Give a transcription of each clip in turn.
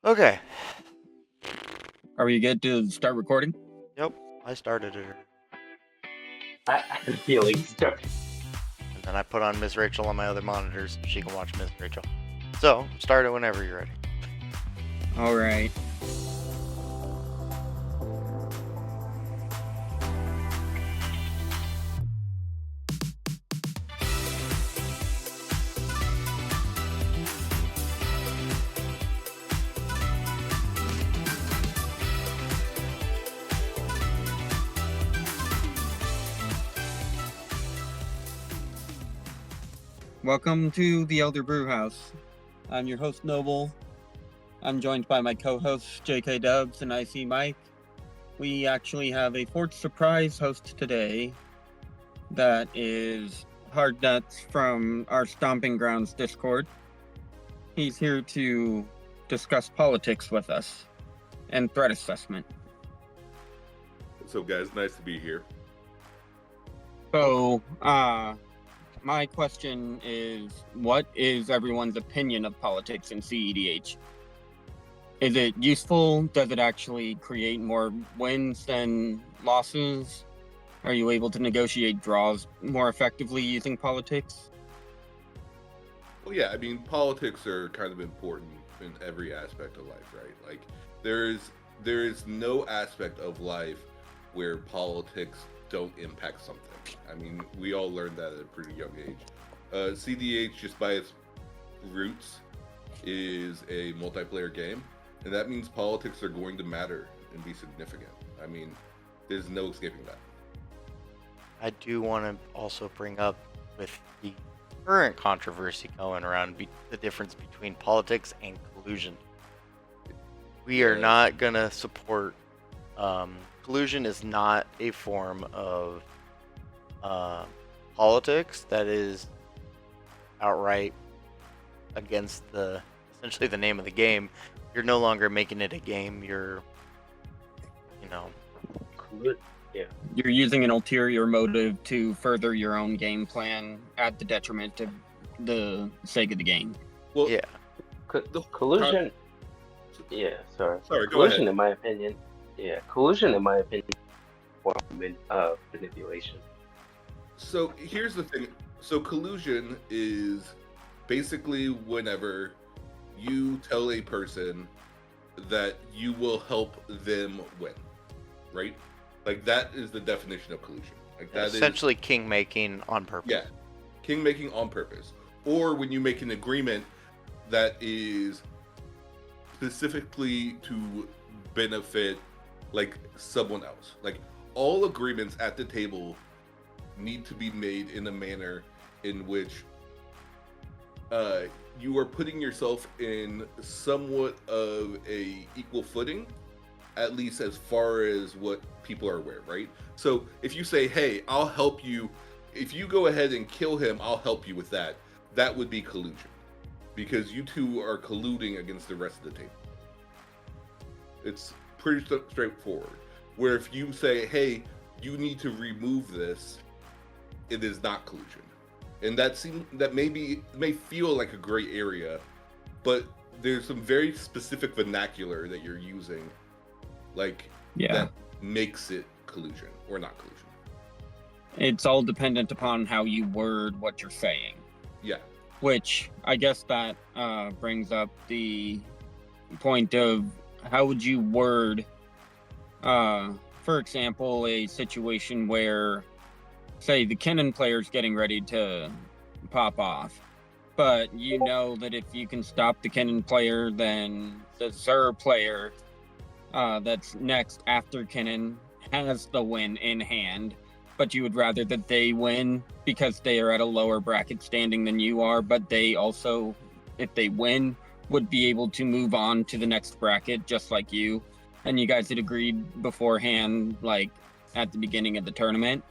Okay. Are we good to start recording? Yep. I started it. I had a feeling start. And then I put on Miss Rachel on my other monitors so she can watch Miss Rachel. So, start it whenever you're ready. All right. Welcome to the Elder Brew House. I'm your host, Noble. I'm joined by my co-hosts, JK Dubs and IC Mike. We actually have a fourth surprise host today. That is Hard Nuts from our Stomping Grounds Discord. He's here to discuss politics with us and threat assessment. What's up, guys? Nice to be here. So, my question is, what is everyone's opinion of politics in cEDH? Is it useful? Does it actually create more wins than losses? Are you able to negotiate draws more effectively using politics? Well, yeah, I mean, politics are kind of important in every aspect of life, right? Like, there is no aspect of life where politics don't impact something. I mean, we all learned that at a pretty young age. cEDH, just by its roots, is a multiplayer game, and that means politics are going to matter and be significant. I mean, there's no escaping that. I do want to also bring up with the current controversy going around the difference between politics and collusion. We are not going to support collusion is not a form of politics that is outright against essentially the name of the game. You're no longer making it a game. You're You're using an ulterior motive to further your own game plan at the detriment of the sake of the game. Well, yeah. Collusion. Sorry, go collusion, ahead. in my opinion. Yeah, collusion, in my opinion, is a form of manipulation. So here's the thing. So collusion is basically whenever you tell a person that you will help them win, right? Like, that is the definition of collusion. Like, that essentially king making on purpose. Yeah, king making on purpose. Or when you make an agreement that is specifically to benefit, like, someone else. Like, all agreements at the table need to be made in a manner in which you are putting yourself in somewhat of a equal footing, at least as far as what people are aware, right? So if you say, hey, I'll help you, if you go ahead and kill him, I'll help you with that, that would be collusion, because you two are colluding against the rest of the table. It's pretty straightforward. Where if you say, hey, you need to remove this, it is not collusion. And that may feel like a gray area, but there's some very specific vernacular that you're using, that makes it collusion or not collusion. It's all dependent upon how you word what you're saying. Yeah. Which I guess that brings up the point of how would you word, for example, a situation where, say, the Kennen player's getting ready to pop off, but you know that if you can stop the Kennen player, then the Zur player that's next after Kennen has the win in hand, but you would rather that they win because they are at a lower bracket standing than you are, but they also, if they win, would be able to move on to the next bracket just like you. And you guys had agreed beforehand, like at the beginning of the tournament,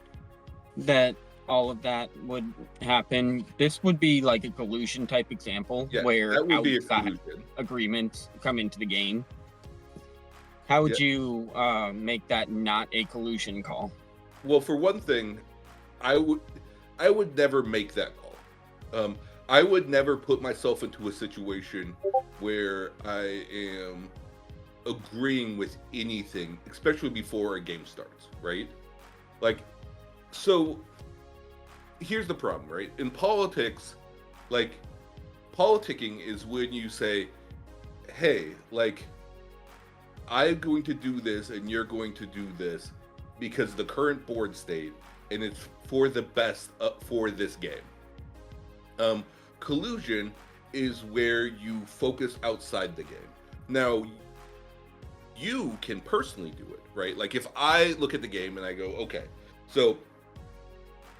that all of that would happen. This would be like a collusion type example, where that would be a outside collusion. agreements come into the game. How would you make that not a collusion call? Well, for one thing, I would never make that call. I would never put myself into a situation where I am agreeing with anything, especially before a game starts, right? Like, so here's the problem, right? In politics, like, politicking is when you say, hey, like, I'm going to do this and you're going to do this because the current board state and it's for the best for this game. Collusion is where you focus outside the game. Now, you can personally do it, right? Like if I look at the game and I go, okay, so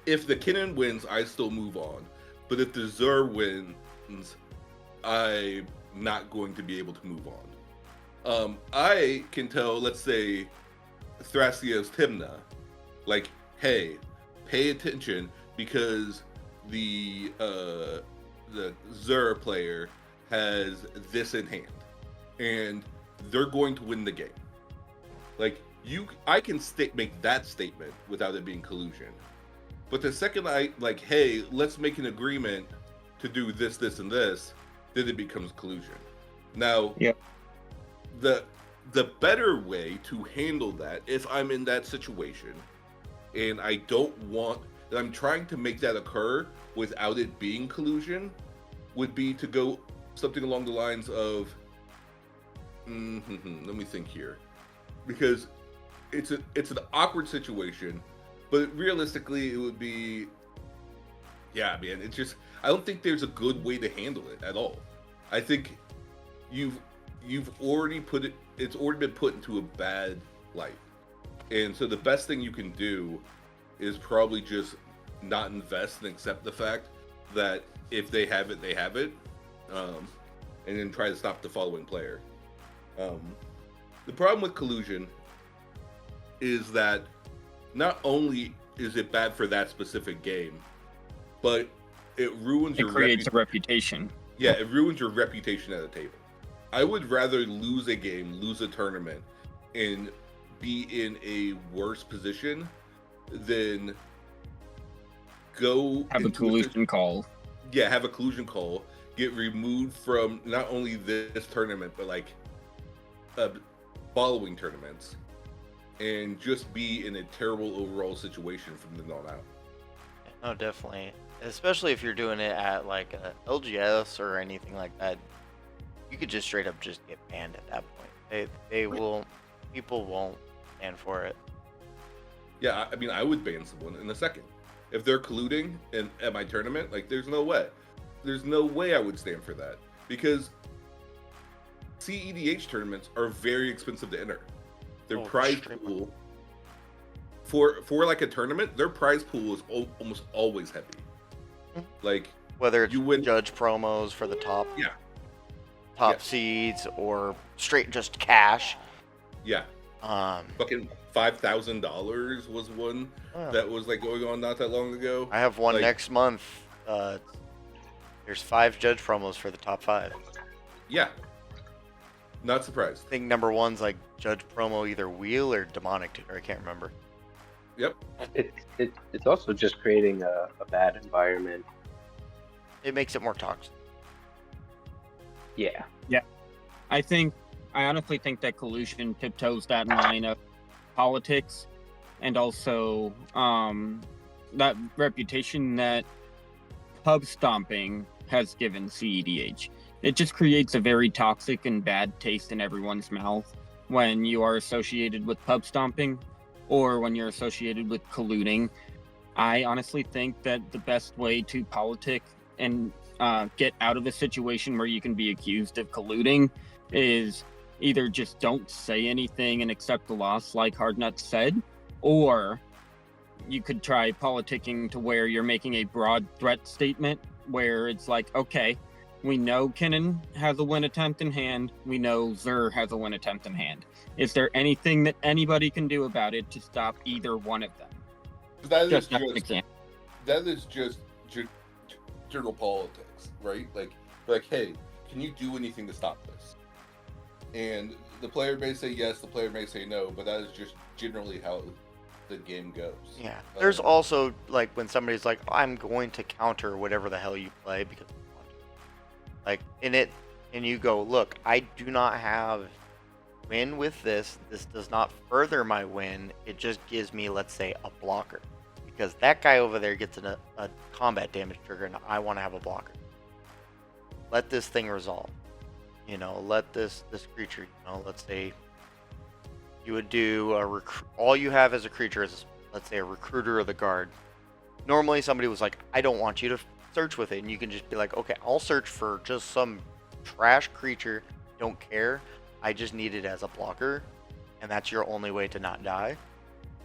if the Kinnan wins, I still move on. But if the Zur wins, I'm not going to be able to move on. I can tell, let's say, Thrasios Timna, like, hey, pay attention because the Zur player has this in hand, and they're going to win the game. Like I can make that statement without it being collusion. But the second I like, hey, let's make an agreement to do this, this, and this, then it becomes collusion. Now, Yep. the better way to handle that, if I'm in that situation, and I don't want, I'm trying to make that occur without it being collusion, would be to go something along the lines of, let me think here, because it's an awkward situation, but realistically it would be, yeah, man, it's just, I don't think there's a good way to handle it at all. I think you've already it's already been put into a bad light, and so the best thing you can do is probably just not invest and accept the fact that if they have it, they have it, and then try to stop the following player. The problem with collusion is that not only is it bad for that specific game, but it ruins It creates a reputation. Yeah, it ruins your reputation at a table. I would rather lose a game, lose a tournament, and be in a worse position than go Have a collusion call. Yeah, have a collusion call, get removed from not only this tournament, but like following tournaments, and just be in a terrible overall situation from then on out. No, definitely. Especially if you're doing it at like a LGS or anything like that, you could just straight up just get banned at that point. People won't stand for it. Yeah, I mean, I would ban someone in a second if they're colluding at my tournament. Like, there's no way I would stand for that, because cEDH tournaments are very expensive to enter. Their prize pool for like a tournament, their prize pool is almost always heavy. Like, Whether it's you win judge promos for the top Yeah. seeds or straight just cash. Yeah. Fucking $5,000 was one that was like going on not that long ago. I have one like, next month. There's 5 judge promos for the top 5. Yeah. Not surprised. I think number 1's like judge promo either wheel or demonic tutor. I can't remember. Yep. It's also just creating a bad environment. It makes it more toxic. Yeah. I honestly think that collusion tiptoes that line of politics and also that reputation that pub stomping has given cEDH. It just creates a very toxic and bad taste in everyone's mouth when you are associated with pub stomping or when you're associated with colluding. I honestly think that the best way to politic and get out of a situation where you can be accused of colluding is either just don't say anything and accept the loss like Hardnuts said, or you could try politicking to where you're making a broad threat statement where it's like, okay, we know Kinnan has a win attempt in hand, we know Zur has a win attempt in hand. Is there anything that anybody can do about it to stop either one of them? That is just general politics, right? Like, hey, can you do anything to stop this? And the player may say yes, the player may say no, but that is just generally how the game goes. Yeah. There's also like when somebody's like, I'm going to counter whatever the hell you play because like in it, and you go, look, I do not have win with this. This does not further my win. It just gives me, let's say, a blocker, because that guy over there gets a combat damage trigger, and I want to have a blocker. Let this thing resolve. Let this creature. Let's say you would do all you have as a creature is, let's say, a recruiter of the guard. Normally, somebody was like, I don't want you to search with it, and you can just be like, okay, I'll search for just some trash creature. Don't care. I just need it as a blocker, and that's your only way to not die.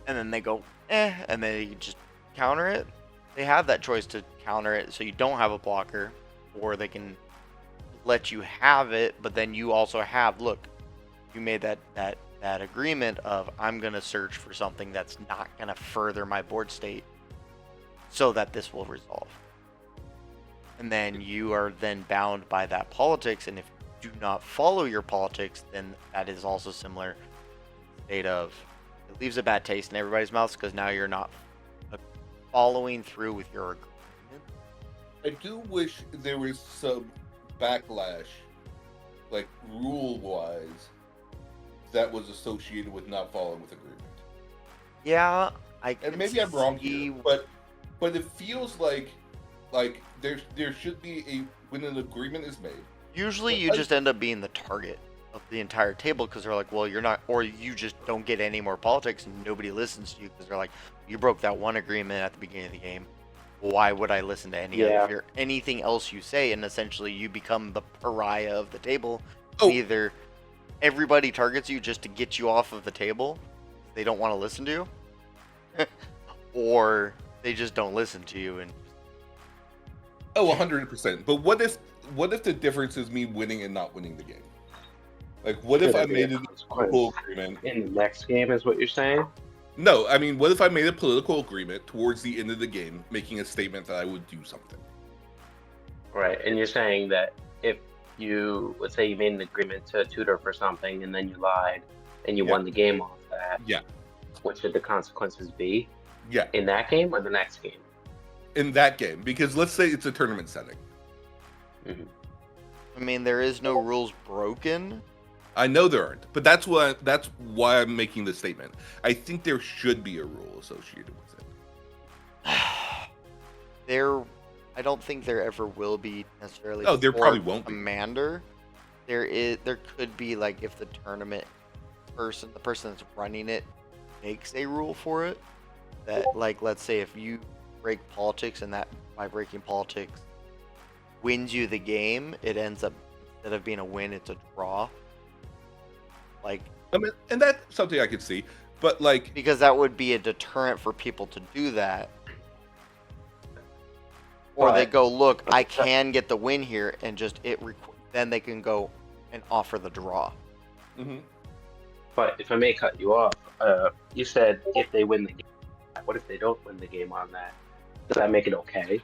And then they go, and then you just counter it. They have that choice to counter it, so you don't have a blocker, or they can let you have it, but then you also have, look, you made that agreement of, I'm gonna search for something that's not gonna further my board state, so that this will resolve. And then you are then bound by that politics, and if you do not follow your politics, then that is also similar state of, it leaves a bad taste in everybody's mouths, because now you're not following through with your agreement. I do wish there was some backlash, like rule-wise, that was associated with not following with agreement. Yeah, And maybe I'm wrong here, but it feels like there should be when an agreement is made. Usually you just end up being the target of the entire table, because they're like, well, you're not, or you just don't get any more politics and nobody listens to you, because they're like, you broke that one agreement at the beginning of the game. Why would I listen to anything else you say? And essentially you become the pariah of the table. Either everybody targets you just to get you off of the table, they don't want to listen to you, or they just don't listen to you. And 100%. But what if the difference is me winning and not winning the game? Like, what if I made a political agreement in the next game? Is what you're saying? No, I mean, what if I made a political agreement towards the end of the game, making a statement that I would do something? Right, and you're saying that if you, let's say you made an agreement to tutor for something, and then you lied, and you won the game off that. Yeah. What should the consequences be? Yeah. In that game or the next game? In that game, because let's say it's a tournament setting. Mm-hmm. I mean, there is no rules broken. I know there aren't, but that's why I'm making this statement. I think there should be a rule associated with it. I don't think there ever will be necessarily. Oh, there probably won't be. Commander. There could be, like, if the tournament the person that's running it makes a rule for it, that, like, let's say if you break politics, and that by breaking politics wins you the game, it ends up, instead of being a win, it's a draw. Like, I mean, and that's something I could see, but like, because that would be a deterrent for people to do that. Or they go, look, I can get the win here, and just then they can go and offer the draw. Mm-hmm. But if I may cut you off, you said if they win the game. What if they don't win the game on that? Does that make it okay?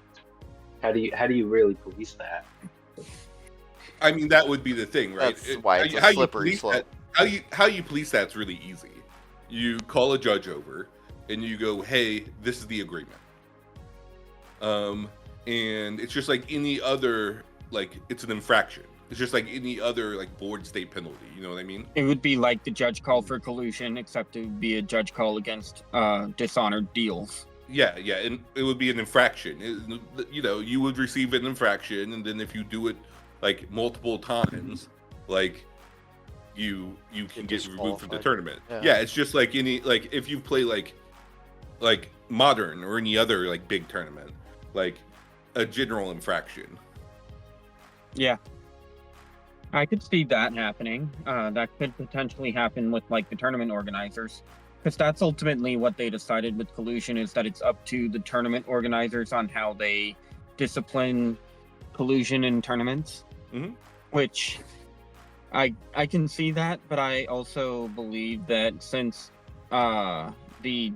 How do you really police that? I mean, that would be the thing, right? That's why it's a slippery slope. How you police that's really easy. You call a judge over, and you go, "Hey, this is the agreement." And it's just like any other, like, it's an infraction. It's just like any other, like, board state penalty. You know what I mean? It would be like the judge call for collusion, except it would be a judge call against dishonored deals. Yeah, and it would be an infraction. You would receive an infraction, and then if you do it, like, multiple times, like, you can get removed from the tournament. Yeah, it's just like any, like, if you play like Modern or any other, like, big tournament, like a general infraction. Yeah, I could see that happening. That could potentially happen with, like, the tournament organizers, because that's ultimately what they decided with collusion, is that it's up to the tournament organizers on how they discipline collusion in tournaments. Mm-hmm. Which I can see that, but I also believe that since the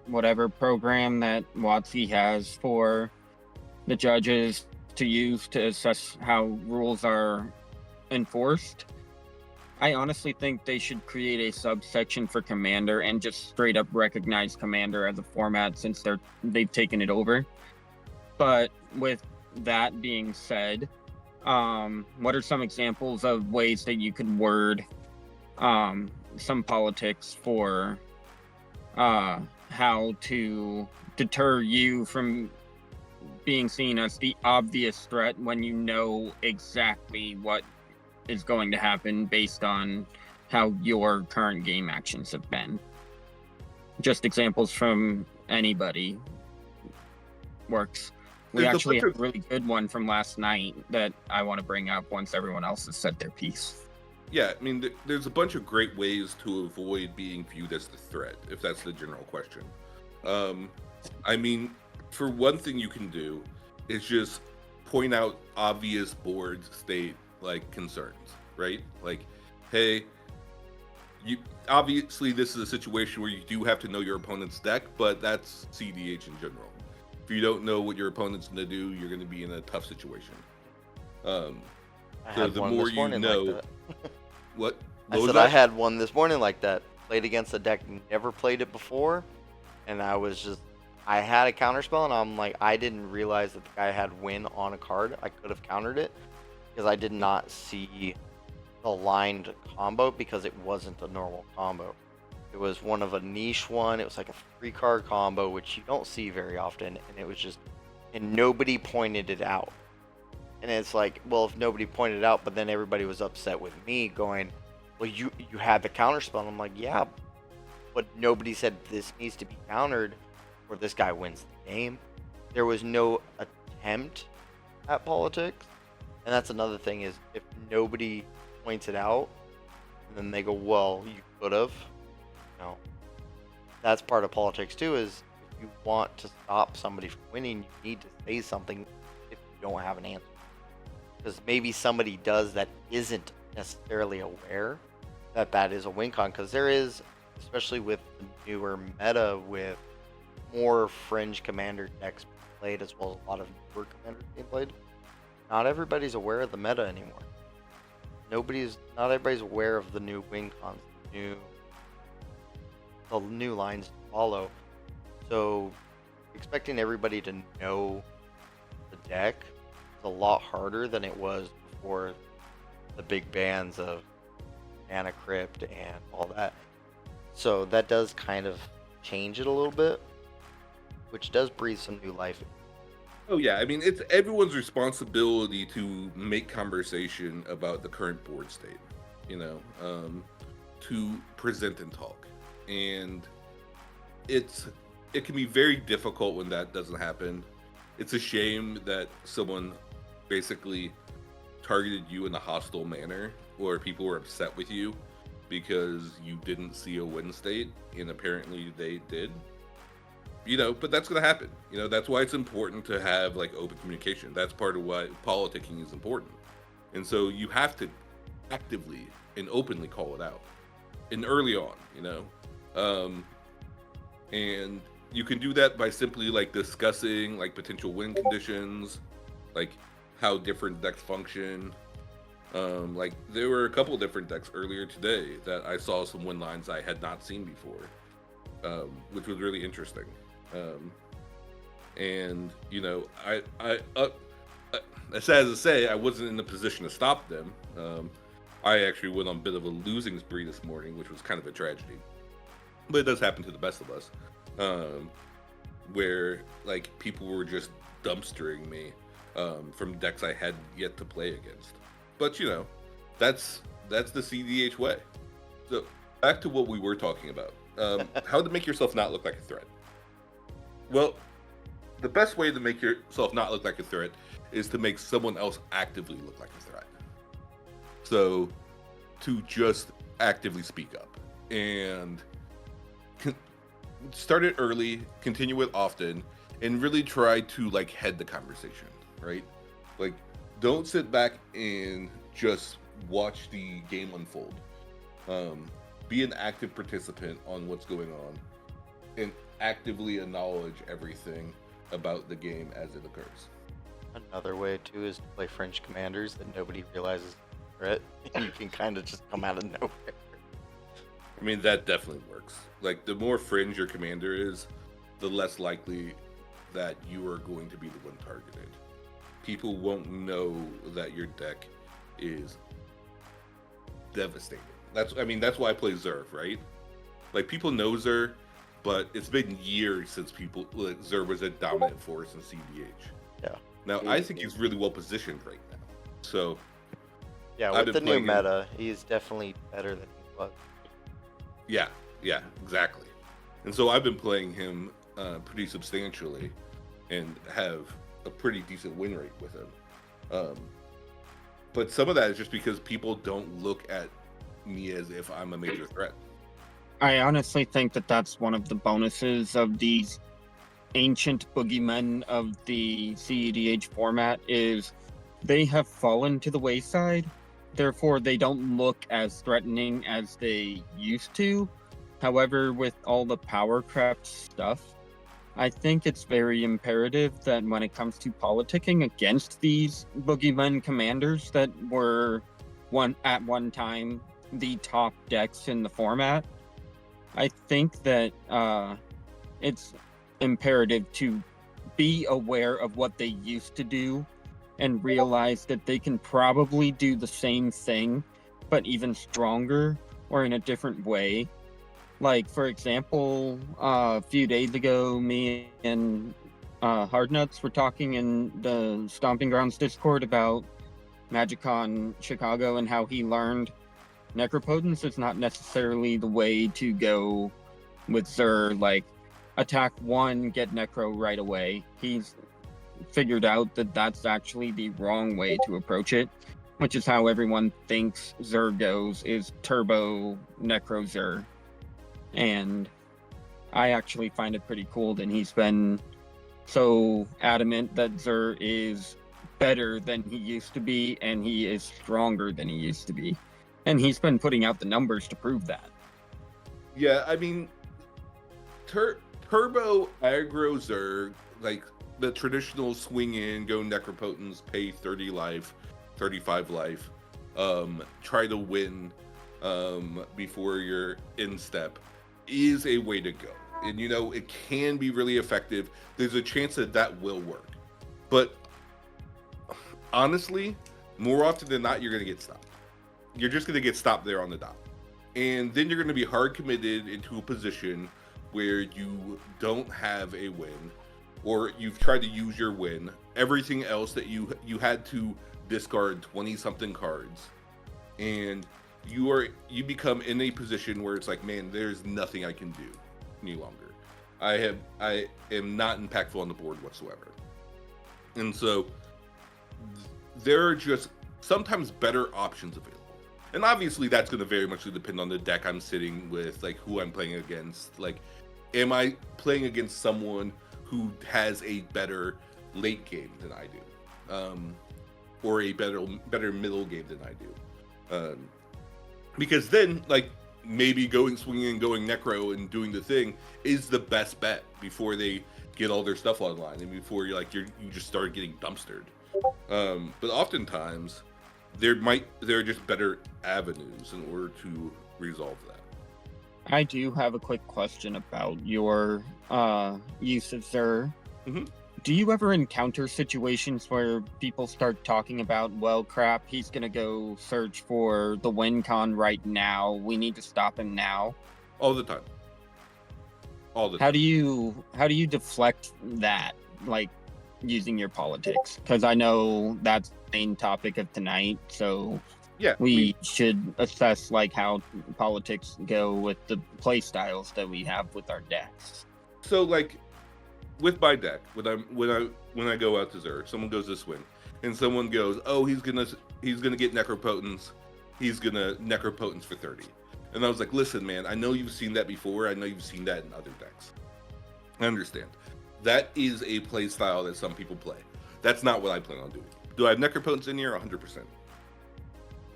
whatever program that WotC has for the judges to use to assess how rules are enforced, I honestly think they should create a subsection for Commander and just straight up recognize Commander as a format, since they've taken it over. But with that being said, What are some examples of ways that you could word some politics for how to deter you from being seen as the obvious threat when you know exactly what is going to happen based on how your current game actions have been? Just examples from anybody works. We There's a actually bunch have of- a really good one from last night that I want to bring up once everyone else has said their piece. Yeah, I mean, there's a bunch of great ways to avoid being viewed as the threat, if that's the general question. I mean, for one thing you can do is just point out obvious board state like concerns, right? Like, hey, you obviously this is a situation where you do have to know your opponent's deck, but that's cEDH in general. If you don't know what your opponent's going to do, you're going to be in a tough situation. I So had the one more this you morning know, like that. what I was said that? I had one this morning like that. Played against a deck, never played it before, and I had a counterspell, and I'm like, I didn't realize that the guy had win on a card. I could have countered it because I did not see the aligned combo because it wasn't a normal combo. It was one of a niche one. It was like a 3-card combo, which you don't see very often, and it was just, and nobody pointed it out. And it's like, well, if nobody pointed it out, but then everybody was upset with me going, well, you had the counterspell. And I'm like, yeah, but nobody said this needs to be countered or this guy wins the game. There was no attempt at politics. And that's another thing is if nobody points it out, and then they go, well, you could have. No. That's part of politics too, is if you want to stop somebody from winning, you need to say something if you don't have an answer. Because maybe somebody does that isn't necessarily aware that that is a win con. Because there is, especially with the newer meta, with more fringe commander decks played, as well as a lot of newer commanders being played, not everybody's aware of the meta anymore. Not everybody's aware of the new win cons, the new lines to follow. So expecting everybody to know the deck is a lot harder than it was before the big bans of Mana Crypt and all that. So that does kind of change it a little bit, which does breathe some new life. Oh yeah, I mean it's everyone's responsibility to make conversation about the current board state, to present and talk, and it can be very difficult when that doesn't happen. It's a shame that someone basically targeted you in a hostile manner, or people were upset with you because you didn't see a win state, and apparently they did. But that's going to happen. That's why it's important to have like open communication. That's part of why politicking is important. And so you have to actively and openly call it out and early on, and you can do that by simply like discussing like potential win conditions, like how different decks function. Like there were a couple different decks earlier today that I saw some win lines I had not seen before, which was really interesting. And as sad as to say, I wasn't in a position to stop them. I actually went on a bit of a losing spree this morning, which was kind of a tragedy. But it does happen to the best of us, where like people were just dumpstering me from decks I had yet to play against. But that's the cEDH way. So back to what we were talking about. How to make yourself not look like a threat. Well, the best way to make yourself not look like a threat is to make someone else actively look like a threat. So, to just actively speak up and start it early, continue it often, and really try to like head the conversation, right? Like, don't sit back and just watch the game unfold. Be an active participant on what's going on, and actively acknowledge everything about the game as it occurs. Another way too is to play French commanders that nobody realizes is a threat. You can kind of just come out of nowhere. I mean, that definitely works. Like, the more fringe your commander is, the less likely that you are going to be the one targeted. people won't know that your deck is devastating. That's why I play Zerg, right? Like, people know Zerg, but it's been years since Zerg was a dominant force in CEDH. Yeah. Now, I think he's really well positioned right now. So, Yeah, I've with been the new playing him. meta, he's definitely better than he was. yeah, exactly. And so I've been playing him pretty substantially and have a pretty decent win rate with him. But some of that is just because people don't look at me as if I'm a major threat. I honestly think that that's one of the bonuses of these ancient boogeymen of the cEDH format is they have fallen to the wayside. Therefore, they don't look as threatening as they used to. However, with all the power craft stuff, I think it's very imperative that when it comes to politicking against these boogeymen commanders that were at one time the top decks in the format, I think that it's imperative to be aware of what they used to do and realize that they can probably do the same thing, but even stronger or in a different way. Like, for example, a few days ago, me and Hardnuts were talking in the Stomping Grounds Discord about MagicCon Chicago and how he learned Necropotence is not necessarily the way to go with Xur. Like, attack one, get Necro right away. He's figured out that that's actually the wrong way to approach it, which is how everyone thinks Xur goes, is Turbo Necro Xur. And I actually find it pretty cool that he's been so adamant that Xur is better than he used to be, and he is stronger than he used to be. And he's been putting out the numbers to prove that. Yeah, I mean, Turbo aggro Zerg, like the traditional swing in, go Necropotence, pay 30 life, 35 life, try to win before your instep, is a way to go. And, you know, it can be really effective. There's a chance that that will work. But honestly, more often than not, you're going to get stopped. You're just going to get stopped there on the dot. And then you're going to be hard committed into a position where you don't have a win, or you've tried to use your win. Everything else that you had to discard 20-something cards, and you become in a position where it's like, man, there's nothing I can do any longer. I am not impactful on the board whatsoever. And so there are just sometimes better options available. And obviously that's going to very much depend on the deck I'm sitting with, like who I'm playing against. Like, am I playing against someone who has a better late game than I do, or a better middle game than I do? Because then, like, maybe swinging, going Necro, and doing the thing is the best bet before they get all their stuff online and before you just start getting dumpstered. But oftentimes, there are just better avenues in order to resolve that. I do have a quick question about your use of Xur. Mm-hmm. Do you ever encounter situations where people start talking about, well, crap, he's going to go search for the win con right now. We need to stop him now. All the time. How do you deflect that, like, using your politics? Because I know that's the main topic of tonight, so yeah, we should assess like how politics go with the play styles that we have with our decks. So, like, with my deck, when I go out to Xur, someone goes this win, and someone goes, oh, he's gonna get Necropotence, he's gonna Necropotence for 30. And I was like, listen, man, I know you've seen that before. I know you've seen that in other decks. I understand. That is a play style that some people play. That's not what I plan on doing. Do I have Necropotence in here? 100%.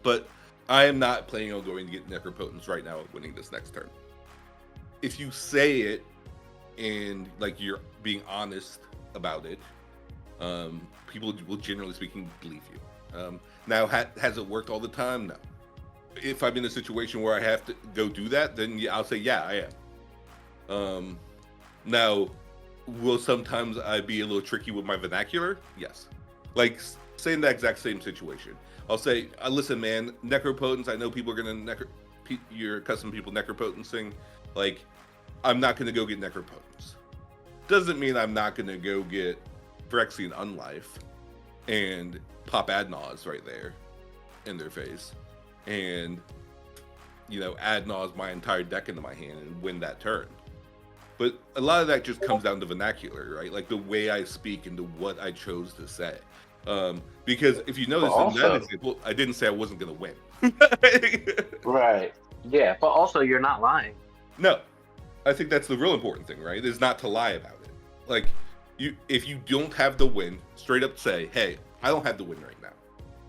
But I am not planning on going to get Necropotence right now and winning this next turn. If you say it and, like, you're being honest about it, people will, generally speaking, believe you. Now, has it worked all the time? No. If I'm in a situation where I have to go do that, then yeah, I'll say, yeah, I am. Now, will sometimes I be a little tricky with my vernacular? Yes. Like, say in that exact same situation, I'll say, listen, man, necropotence. I know people are gonna your custom people necropotencing. Like, I'm not gonna go get necropotence. Doesn't mean I'm not gonna go get Phyrexian Unlife and pop Adnaz right there in their face, and Adnaz my entire deck into my hand and win that turn. But a lot of that just comes down to vernacular, right? Like the way I speak and to what I chose to say. Because if you notice in that example, I didn't say I wasn't going to win. Right. Yeah, but also you're not lying. No, I think that's the real important thing, right? Is not to lie about it. Like, if you don't have the win, straight up say, hey, I don't have the win right now.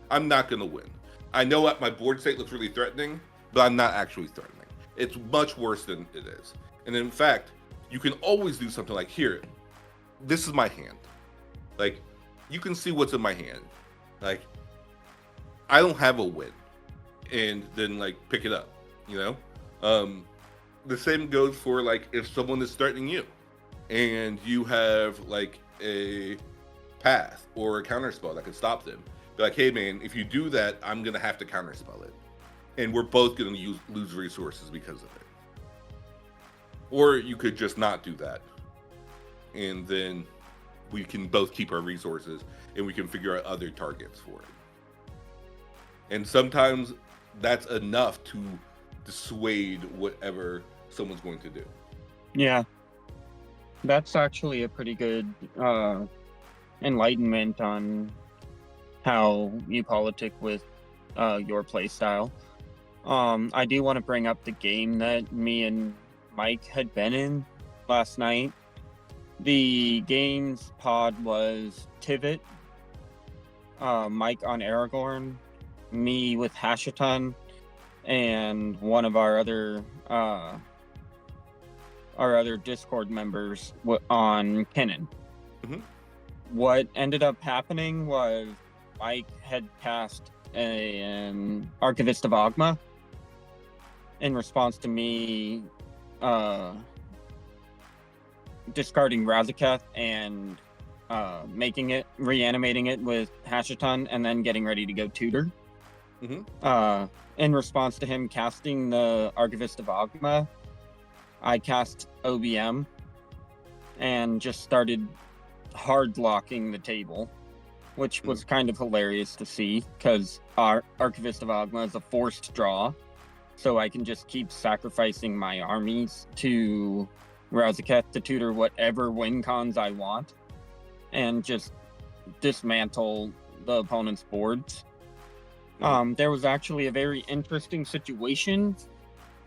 I'm not going to win. I know what my board state looks really threatening, but I'm not actually threatening. It's much worse than it is. And in fact, you can always do something like, here, this is my hand. Like, you can see what's in my hand. Like, I don't have a win. And then, like, pick it up, The same goes for, like, if someone is threatening you and you have, like, a path or a counterspell that could stop them. Be like, hey, man, if you do that, I'm going to have to counterspell it. And we're both going to lose resources because of it. Or you could just not do that. And then we can both keep our resources and we can figure out other targets for it. And sometimes that's enough to dissuade whatever someone's going to do. Yeah. That's actually a pretty good enlightenment on how you politic with your play style. I do want to bring up the game that me and Mike had been in last night. The game's pod was Tivit, Mike on Aragorn, me with Hashaton, and one of our other Discord members on Kennen. Mm-hmm. What ended up happening was Mike had cast an Archivist of Ogma in response to me discarding Razaketh and reanimating it with Hashaton and then getting ready to go tutor. Mm-hmm. In response to him casting the Archivist of Ogma, I cast OBM and just started hard locking the table, which was kind of hilarious to see because our Archivist of Ogma is a forced draw. So I can just keep sacrificing my armies to Razaketh to tutor whatever win cons I want and just dismantle the opponent's boards. There was actually a very interesting situation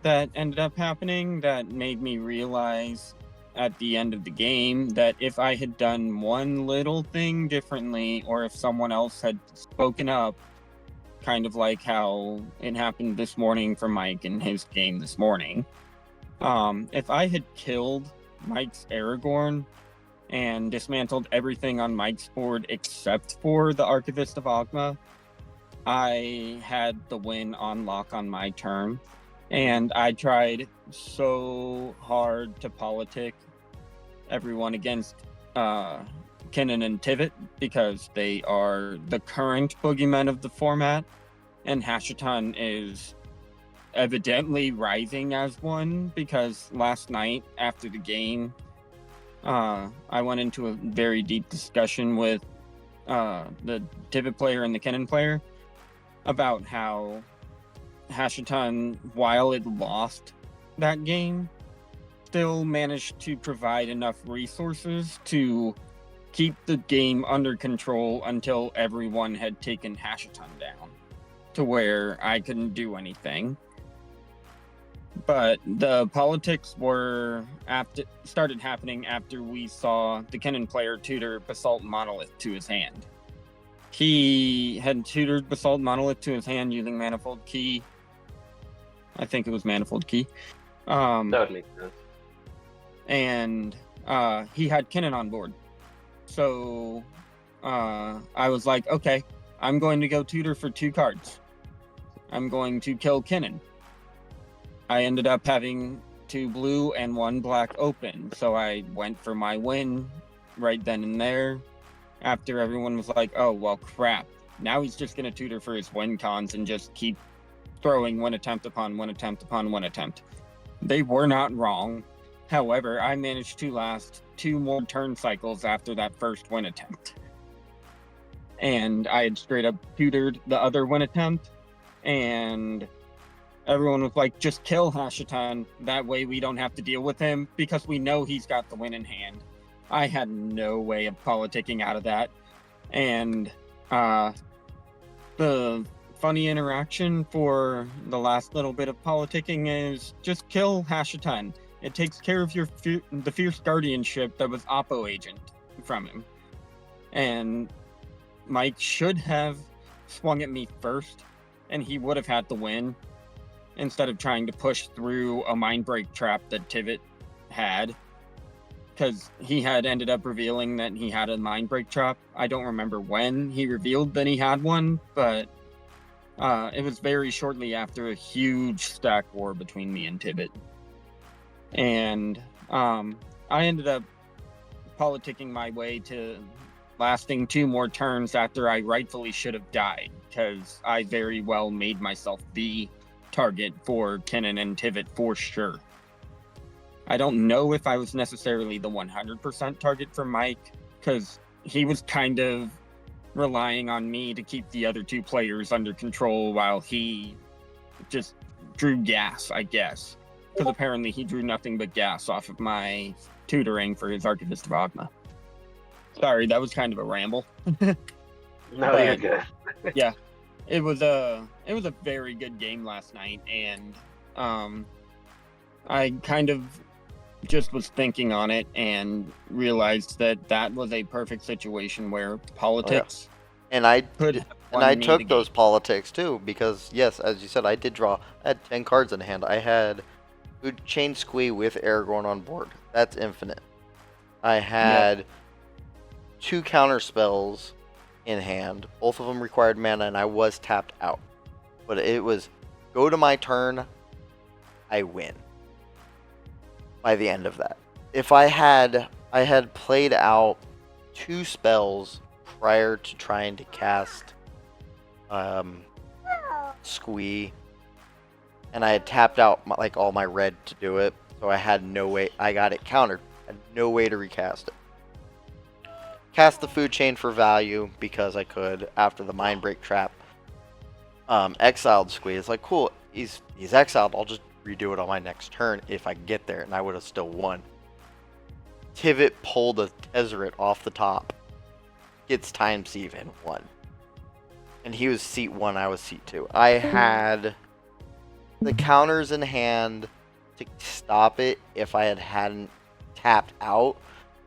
that ended up happening that made me realize at the end of the game that if I had done one little thing differently, or if someone else had spoken up, kind of like how it happened this morning for Mike in his game this morning. If I had killed Mike's Aragorn and dismantled everything on Mike's board except for the Archivist of Ogma, I had the win on lock on my turn. And I tried so hard to politic everyone against Kennen and Tivit because they are the current boogeymen of the format, and Hashaton is evidently rising as one because last night after the game, I went into a very deep discussion with the Tivit player and the Kennen player about how Hashaton, while it lost that game, still managed to provide enough resources to keep the game under control until everyone had taken Hashaton down to where I couldn't do anything. But the politics started happening after we saw the Kennen player tutor Basalt Monolith to his hand. He had tutored Basalt Monolith to his hand using Manifold Key. I think it was Manifold Key. That would make sense. And he had Kennen on board. So I was like, okay, I'm going to go tutor for 2 cards. I'm going to kill Kennen. I ended up having 2 blue and 1 black open. So I went for my win right then and there. after everyone was like, oh, well, crap. Now he's just going to tutor for his win cons and just keep throwing one attempt upon one attempt upon one attempt. They were not wrong. However, I managed to last 2 more turn cycles after that first win attempt. And I had straight up tutored the other win attempt, and everyone was like, just kill Hashitan. That way we don't have to deal with him because we know he's got the win in hand. I had no way of politicking out of that. And the funny interaction for the last little bit of politicking is just kill Hashitan. It takes care of the fierce guardianship that was Oppo agent from him. And Mike should have swung at me first, and he would have had the win, instead of trying to push through a mind break trap that Tivit had. Because he had ended up revealing that he had a mind break trap. I don't remember when he revealed that he had one, but it was very shortly after a huge stack war between me and Tivit. And I ended up politicking my way to lasting 2 more turns after I rightfully should have died, because I very well made myself the target for Kennen and Tivit for sure. I don't know if I was necessarily the 100% target for Mike, because he was kind of relying on me to keep the other 2 players under control while he just drew gas, I guess. Because apparently he drew nothing but gas off of my tutoring for his Archivist of Agma. Sorry, that was kind of a ramble. No, you're good. Yeah, it was a very good game last night, and I kind of just was thinking on it and realized that was a perfect situation where politics And I could have and won I me took the those game. politics too, because yes, as you said, I did draw. I had 10 cards in hand. I had Food Chain Squee with Aragorn on board. That's infinite. I had 2 counter spells in hand. Both of them required mana, and I was tapped out. But it was go to my turn, I win. By the end of that, if I had played out 2 spells prior to trying to cast Squee, and I had tapped out all my red to do it, so I had no way. I got it countered. I had no way to recast it. Cast the Food Chain for value because I could after the Mind Break trap. Exiled Squee. It's like, cool. He's exiled. I'll just redo it on my next turn if I get there, and I would have still won. Tivit pulled a Tezzeret off the top, gets Time Sieve and won. And he was seat 1, I was seat 2. I had the counters in hand to stop it if I hadn't tapped out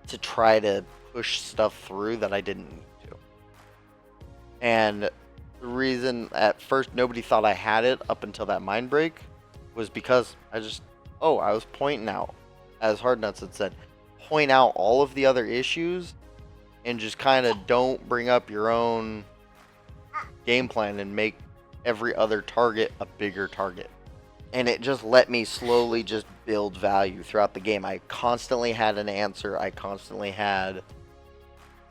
to try to push stuff through that I didn't need to. And the reason at first nobody thought I had it up until that Mind Break was because I was pointing out, as Hardnuts had said, point out all of the other issues and just kind of don't bring up your own game plan and make every other target a bigger target. And it just let me slowly just build value throughout the game. I constantly had an answer. I constantly had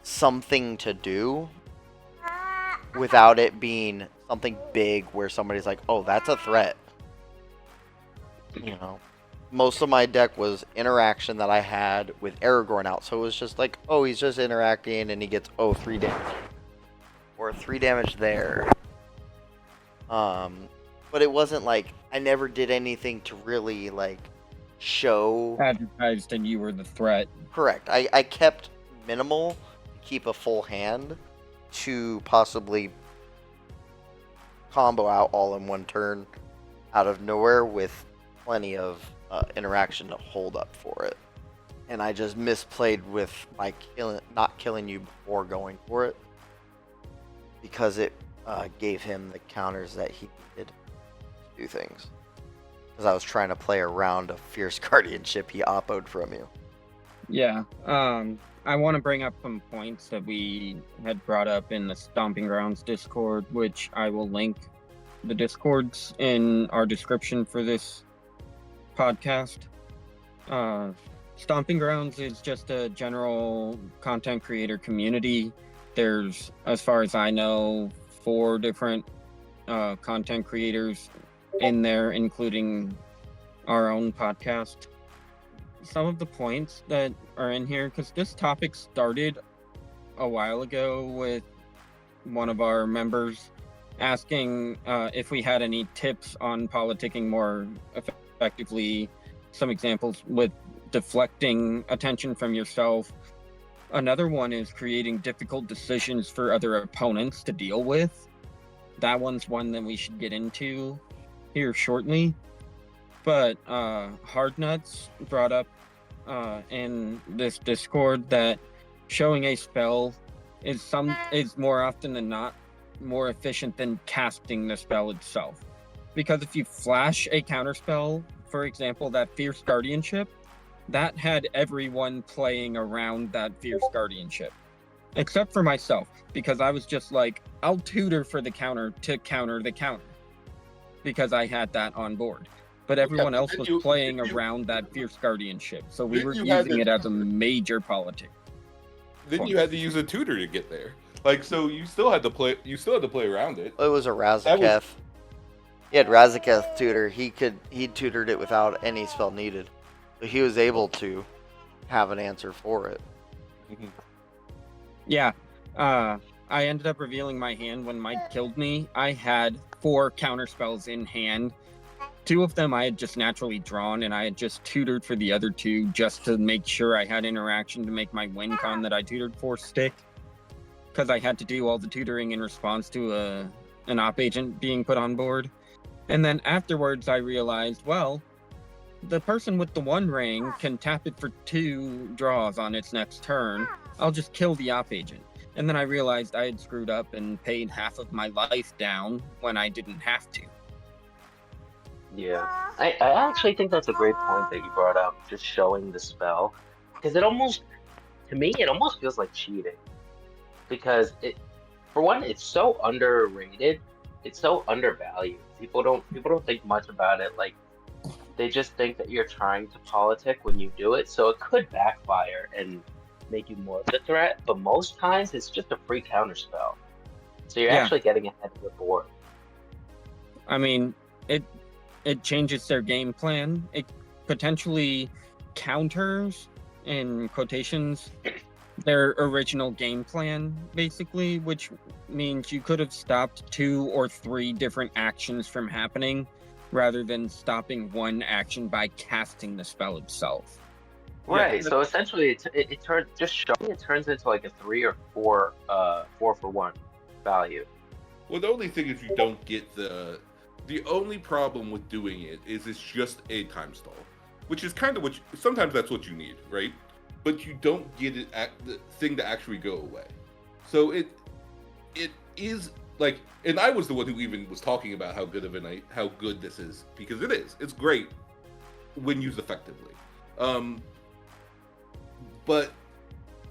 something to do without it being something big where somebody's like, oh, that's a threat. You know, most of my deck was interaction that I had with Aragorn out. So it was just like, oh, he's just interacting and he gets, 3 damage. Or 3 damage there. But it wasn't like, I never did anything to really, show... Advertised and you were the threat. Correct. I kept minimal to keep a full hand to possibly combo out all in one turn out of nowhere with plenty of interaction to hold up for it. And I just misplayed with my not killing you before going for it, because it gave him the counters that he needed to do things. Because I was trying to play around a fierce guardianship he oppoed from you. Yeah. I want to bring up some points that we had brought up in the Stomping Grounds Discord, which I will link the Discords in our description for this podcast. Stomping Grounds is just a general content creator community There's, as far as I know, 4 different content creators in there, including our own podcast. Some of the points that are in here, because this topic started a while ago with one of our members asking if we had any tips on politicking more effectively, some examples with deflecting attention from yourself. Another one is creating difficult decisions for other opponents to deal with. That one's one that we should get into here shortly. But Hardnuts brought up in this Discord that showing a spell is more often than not more efficient than casting the spell itself. Because if you flash a counterspell, for example, that Fierce Guardianship, that had everyone playing around that Fierce Guardianship. Except for myself, because I was just like, I'll tutor for the counter to counter the counter. Because I had that on board. But everyone else was playing around that Fierce Guardianship. So we were using it as a major politic. Then you had to use a tutor to get there. Like, so you still had to play around it. It was a Razaketh. He had Razaketh tutor. He tutored it without any spell needed. So he was able to have an answer for it. Yeah. I ended up revealing my hand when Mike killed me. I had 4 counter spells in hand. 2 of them I had just naturally drawn, and I had just tutored for the other 2 just to make sure I had interaction to make my win con that I tutored for stick. Because I had to do all the tutoring in response to an op agent being put on board. And then afterwards I realized, well, the person with the 1 ring can tap it for 2 draws on its next turn. I'll just kill the op agent. And then I realized I had screwed up and paid half of my life down when I didn't have to. Yeah, I actually think that's a great point that you brought up, just showing the spell. Because to me, it almost feels like cheating. Because for one, it's so underrated, it's so undervalued. People don't think much about it. Like, they just think that you're trying to politic when you do it, so it could backfire and make you more of the threat. But most times, it's just a free counter spell, so you're actually getting ahead of the board. I mean, it changes their game plan. It potentially counters, in quotations, their original game plan, basically, which means you could have stopped 2 or 3 different actions from happening rather than stopping 1 action by casting the spell itself. Right. So essentially, it turns into like a 3 or 4 4 for 1 value. Well, the only thing is you don't get the only problem with doing it is it's just a time stall, which is kind of sometimes that's what you need, right? But you don't get the thing to actually go away. So it is like, and I was the one who even was talking about how good this is, because it's great when used effectively. But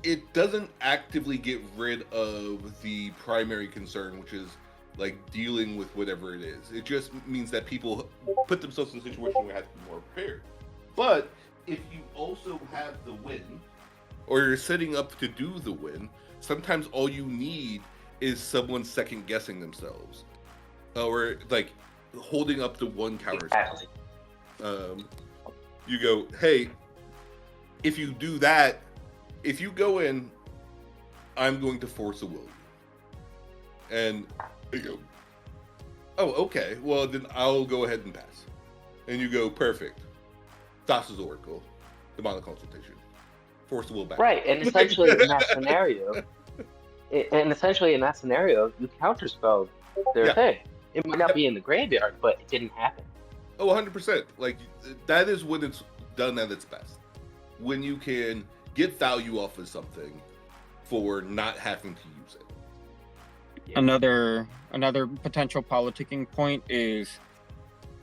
it doesn't actively get rid of the primary concern, which is like dealing with whatever it is. It just means that people put themselves in a situation where they have to be more prepared. But if you also have the win, or you're setting up to do the win, sometimes all you need is someone second guessing themselves, or like holding up the 1 counter spell. You go, hey, if you do that, if you go in, I'm going to force a will you. And you go, oh, okay, well then I'll go ahead and pass. And you go, perfect. Thassa's Oracle, demonic consultation. Force the will back. Right, and essentially in that scenario, you counterspell their thing. It might not be in the graveyard, but it didn't happen. Oh, 100%. Like, that is when it's done at its best. When you can get value off of something for not having to use it. Yeah. Another potential politicking point is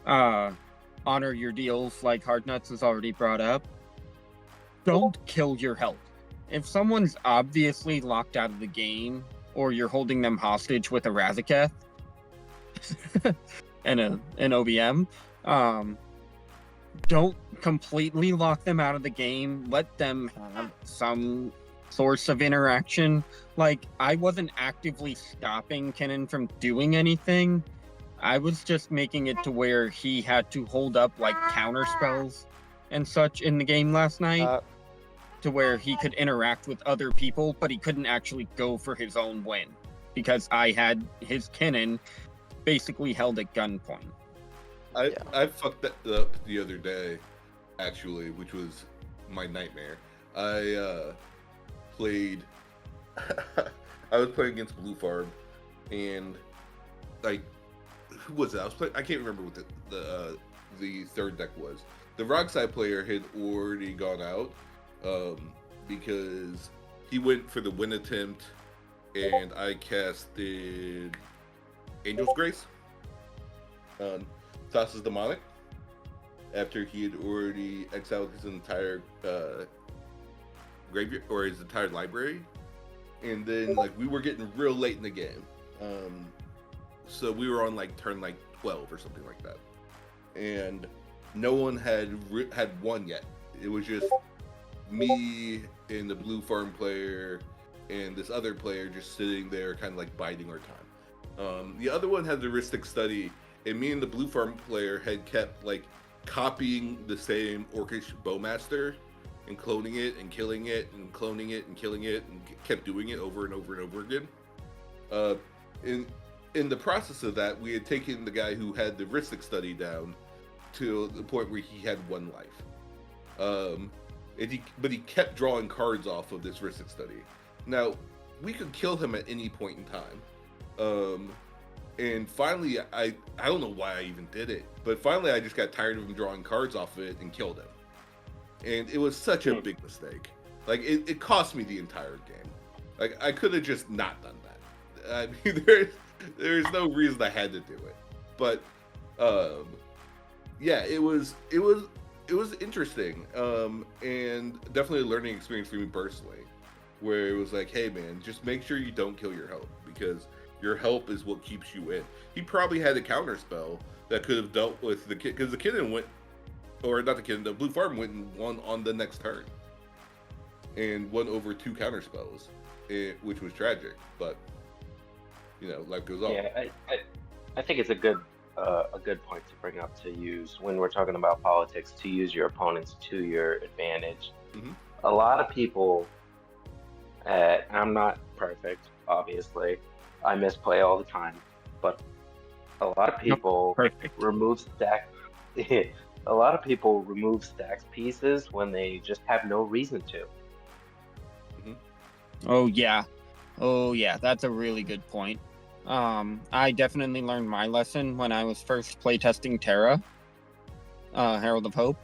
honor your deals, like Hardnuts has already brought up. Don't kill your help. If someone's obviously locked out of the game, or you're holding them hostage with a Razaketh and an OBM, don't completely lock them out of the game. Let them have some source of interaction. Like, I wasn't actively stopping Kennen from doing anything. I was just making it to where he had to hold up like counter spells and such in the game last night, to where he could interact with other people, but he couldn't actually go for his own win because I had his Kennen basically held at gunpoint. I fucked that up the other day, actually, which was my nightmare. I played. I was playing against Blue Farm, and like, who was it? I can't remember what the third deck was. The Rockside player had already gone out because he went for the win attempt, and I casted Angel's Grace on Thassa's Demonic after he had already exiled his entire graveyard or his entire library, and then like we were getting real late in the game, so we were on like turn like 12 or something like that, and no one had won yet. It was just me and the Blue Farm player and this other player just sitting there kind of like biding our time. The other one had the heuristic study, and me and the Blue Farm player had kept like copying the same Orcish Bowmaster and cloning it and killing it and cloning it and killing it, and kept doing it over and over and over again. In the process of that, we had taken the guy who had the heuristic study down to the point where he had 1 life. But he kept drawing cards off of this heuristic study. Now, we could kill him at any point in time. And finally, I don't know why I even did it, but finally I just got tired of him drawing cards off of it and killed him. And it was such a big mistake. Like, it cost me the entire game. Like, I could have just not done that. I mean, there's no reason I had to do it. But, yeah, it was interesting. And definitely a learning experience for me personally, where it was like, hey man, just make sure you don't kill your help, because your help is what keeps you in. He probably had a counter spell that could have dealt with the kid, because the kid went, or not the kid, the Blue Farm went and won on the next turn, and won over 2 counter spells, which was tragic. But you know, life goes on. Yeah, I think it's a good point to bring up, to use when we're talking about politics, to use your opponents to your advantage. Mm-hmm. A lot of people, I'm not perfect, obviously. I misplay all the time, but a lot of people remove stack. A lot of people remove stacks pieces when they just have no reason to. Mm-hmm. Oh yeah, that's a really good point. I definitely learned my lesson when I was first playtesting Terra, Herald of Hope.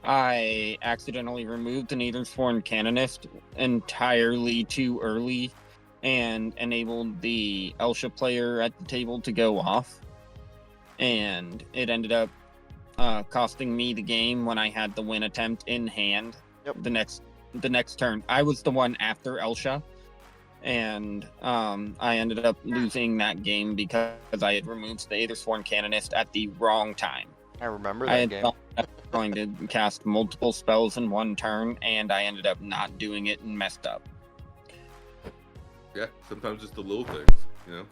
I accidentally removed an Aethersworn Canonist entirely too early and enabled the Elsha player at the table to go off. And it ended up costing me the game when I had the win attempt in hand. Yep. The next turn. I was the one after Elsha. And I ended up losing that game because I had removed the Aethersworn Canonist at the wrong time. I remember that game. I was going to cast multiple spells in one turn, and I ended up not doing it and messed up. Yeah, sometimes just the little things, you know,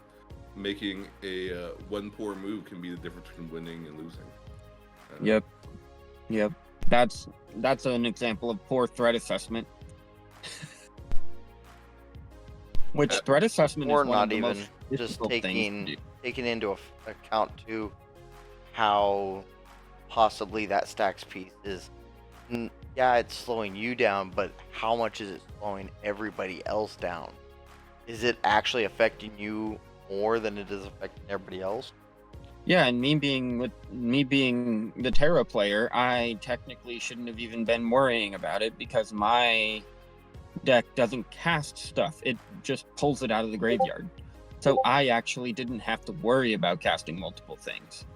making a one poor move can be the difference between winning and losing. Yep. That's an example of poor threat assessment. Which threat assessment or is one not of the even most just difficult things to do. taking into account too how possibly that stacks piece is. Yeah, it's slowing you down, but how much is it slowing everybody else down? Is it actually affecting you more than it is affecting everybody else? Yeah, and me being the Terra player, I technically shouldn't have even been worrying about it because my deck doesn't cast stuff. It just pulls it out of the graveyard. So I actually didn't have to worry about casting multiple things.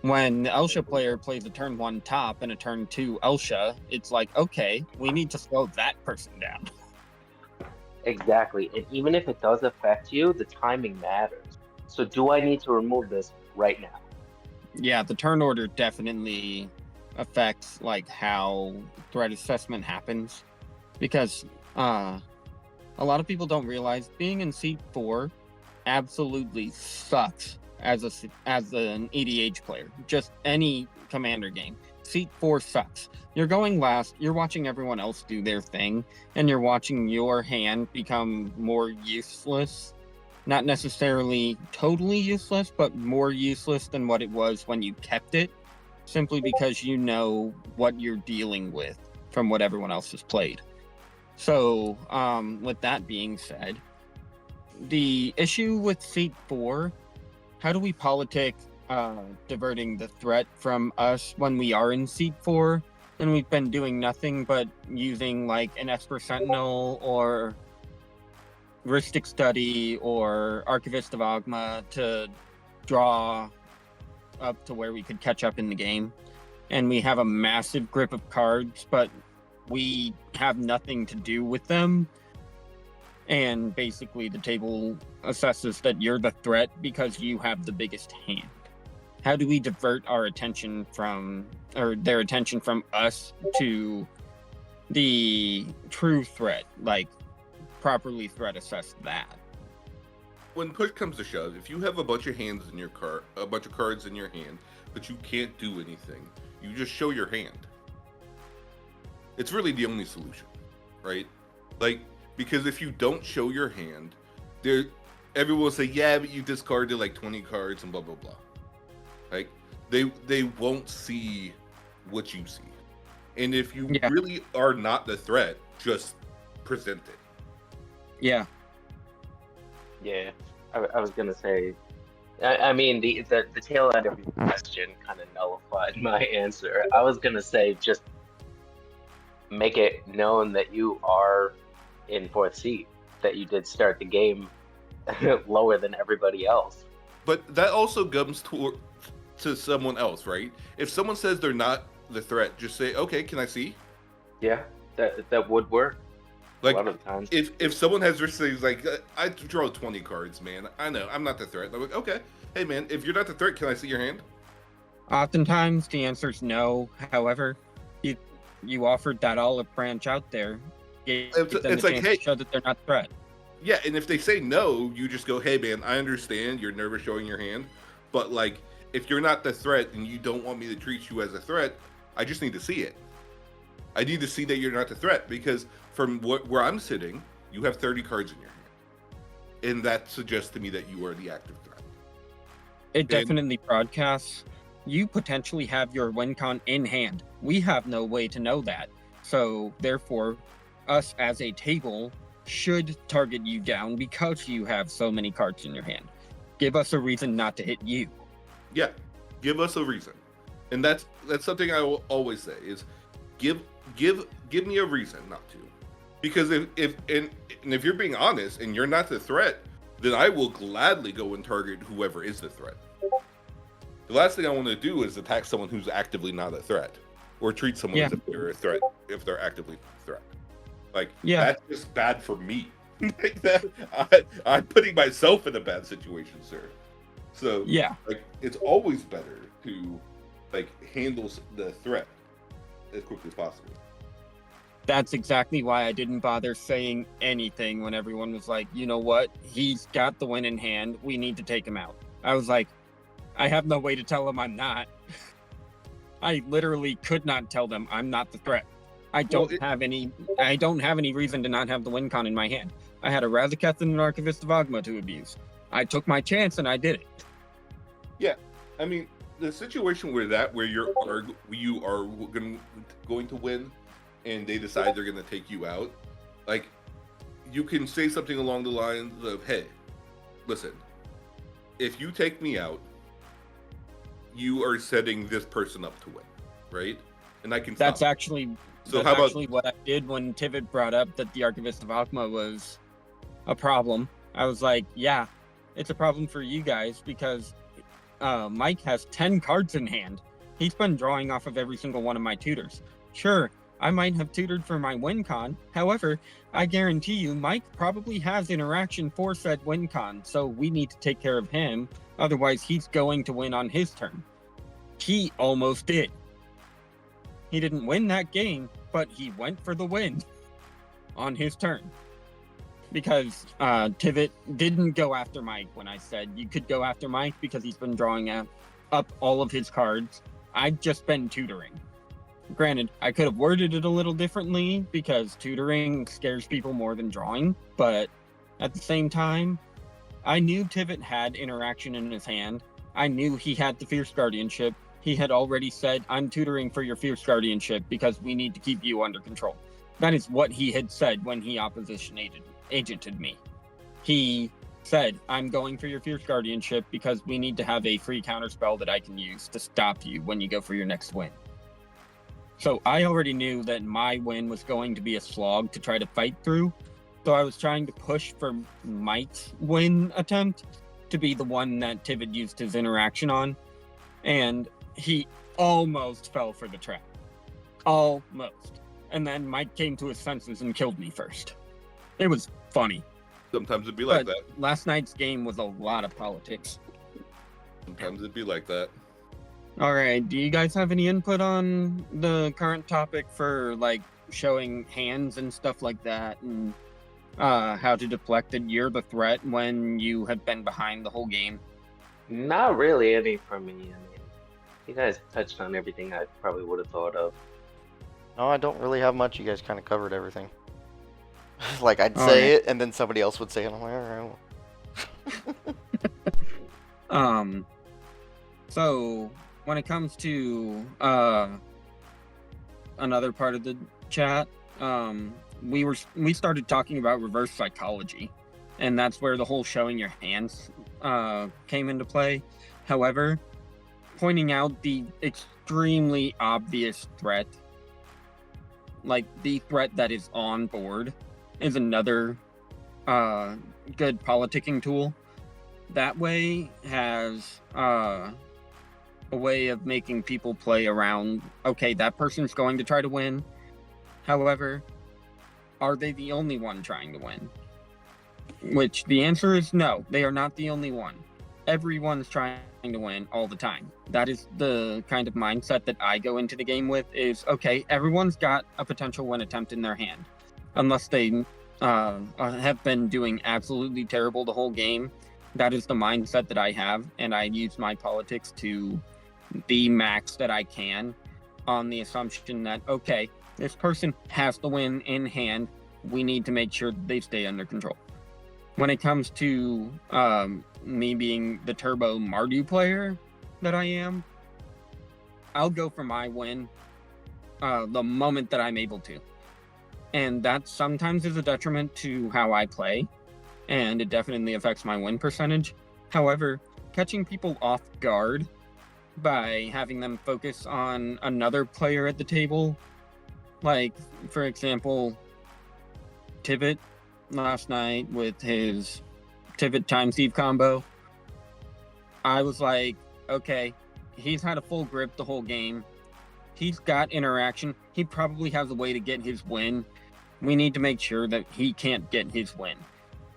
When the Elsha player plays a turn 1 top and a turn 2 Elsha, it's like, okay, we need to slow that person down. Exactly. And even if it does affect you, the timing matters. So do I need to remove this right now? Yeah, the turn order definitely affects like how threat assessment happens. Because a lot of people don't realize being in seat 4 absolutely sucks as an EDH player. Just any commander game. Seat 4 sucks. You're going last, you're watching everyone else do their thing, and you're watching your hand become more useless. Not necessarily totally useless, but more useless than what it was when you kept it, simply because you know what you're dealing with from what everyone else has played. So, with that being said, the issue with seat 4, how do we politic diverting the threat from us when we are in seat 4 and we've been doing nothing but using like an Esper Sentinel or Ristic Study or Archivist of Ogma to draw up to where we could catch up in the game, and we have a massive grip of cards, but we have nothing to do with them, and basically the table assesses that you're the threat because you have the biggest hand. How do we divert our attention from, or their attention from us to the true threat, like properly threat assess that? When push comes to shove, if you have a bunch of hands in your a bunch of cards in your hand, but you can't do anything, you just show your hand. It's really the only solution, right? Like, because if you don't show your hand, everyone will say, yeah, but you discarded like 20 cards and blah blah blah. Like, they won't see what you see, and if you really are not the threat, just present it. Yeah. I was gonna say, I mean, the tail end of your question kind of nullified my answer. I was gonna say, just make it known that you are in 4th seat, that you did start the game lower than everybody else. But that also comes to someone else, right? If someone says they're not the threat, just say, okay, can I see? Yeah, that would work. Like, a lot of the times. If someone has risk things like, I draw 20 cards, man. I know, I'm not the threat. I'm like, okay, hey man, if you're not the threat, can I see your hand? Oftentimes the answer is no. However, you offered that olive branch out there. It's like, hey, show that they're not a threat. Yeah, and if they say no, you just go, hey man, I understand you're nervous showing your hand, but like, if you're not the threat and you don't want me to treat you as a threat, I just need to see it. I need to see that you're not the threat, because from where I'm sitting, you have 30 cards in your hand, and that suggests to me that you are the active threat. It definitely broadcasts. You potentially have your win con in hand. We have no way to know that. So therefore, us as a table should target you down because you have so many cards in your hand. Give us a reason not to hit you. Yeah, give us a reason. And that's something I will always say is give me a reason not to. Because if you're being honest and you're not the threat, then I will gladly go and target whoever is the threat. The last thing I want to do is attack someone who's actively not a threat, or treat someone as if they're a threat if they're actively a threat. Like, that's just bad for me. Like that, I'm putting myself in a bad situation, sir. So like, it's always better to like handle the threat as quickly as possible. That's exactly why I didn't bother saying anything when everyone was like, you know what? He's got the win in hand. We need to take him out. I was like, I have no way to tell him I'm not. I literally could not tell them I'm not the threat. I don't have any reason to not have the win con in my hand. I had a Razaketh and an Archivist of Ogma to abuse. I took my chance and I did it. Yeah, I mean, the situation where you are going to win, and they decide they're going to take you out, like, you can say something along the lines of, hey, listen, if you take me out, you are setting this person up to win, right? And I can stop. That's actually what I did when Tivit brought up that the Archivist of Ogma was a problem. I was like, yeah, it's a problem for you guys because Mike has 10 cards in hand. He's been drawing off of every single one of my tutors. Sure, I might have tutored for my win con. However, I guarantee you Mike probably has interaction for said win con, so we need to take care of him. Otherwise, he's going to win on his turn. He almost did. He didn't win that game, but he went for the win on his turn. because Tivit didn't go after Mike when I said you could go after Mike because he's been drawing up all of his cards. I've just been tutoring. Granted, I could have worded it a little differently because tutoring scares people more than drawing, but at the same time, I knew Tivit had interaction in his hand. I knew he had the Fierce Guardianship. He had already said, I'm tutoring for your Fierce Guardianship because we need to keep you under control. That is what he had said when he opposition agented me. He said, I'm going for your Fierce Guardianship because we need to have a free counterspell that I can use to stop you when you go for your next win. So I already knew that my win was going to be a slog to try to fight through. So I was trying to push for Mike's win attempt to be the one that Tivit used his interaction on. And he almost fell for the trap. Almost. And then Mike came to his senses and killed me first. It was funny. Sometimes it'd be like But that. last night's game was a lot of politics. Sometimes it'd be like that. All right, do you guys have any input on the current topic for like showing hands and stuff like that, and how to deflect that you're the threat when you have been behind the whole game? Not really any for me. I mean, you guys touched on everything I probably would have thought of. No, I don't really have much. You guys kind of covered everything. Like, I'd All say right. it, and then somebody else would say it. I'm like, all right. Well. So when it comes to another part of the chat, we started talking about reverse psychology, and that's where the whole showing your hands came into play. However, pointing out the extremely obvious threat, like the threat that is on board, is another good politicking tool. That way has a way of making people play around, okay, that person's going to try to win. However, are they the only one trying to win? Which the answer is no, they are not the only one. Everyone's trying to win all the time. That is the kind of mindset that I go into the game with, is, okay, everyone's got a potential win attempt in their hand. Unless they have been doing absolutely terrible the whole game. That is the mindset that I have, and I use my politics to the max that I can, on the assumption that, okay, this person has the win in hand. We need to make sure that they stay under control. When it comes to me being the turbo Mardu player that I am, I'll go for my win the moment that I'm able to. And that sometimes is a detriment to how I play, and it definitely affects my win percentage. However, catching people off guard by having them focus on another player at the table, like, for example, Tivit last night with his Tivit Time Thief combo, I was like, okay, he's had a full grip the whole game. He's got interaction. He probably has a way to get his win. We need to make sure that he can't get his win.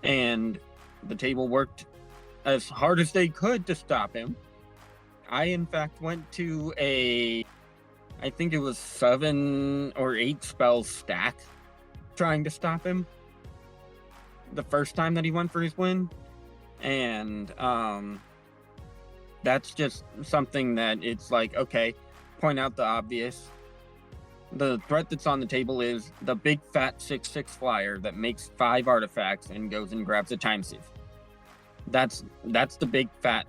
And the table worked as hard as they could to stop him. I, in fact, went to I think it was 7 or 8 spell stack trying to stop him the first time that he went for his win. And that's just something that it's like, okay, point out the obvious. The threat that's on the table is the big fat 6/6 flyer that makes 5 artifacts and goes and grabs a time thief. That's the big fat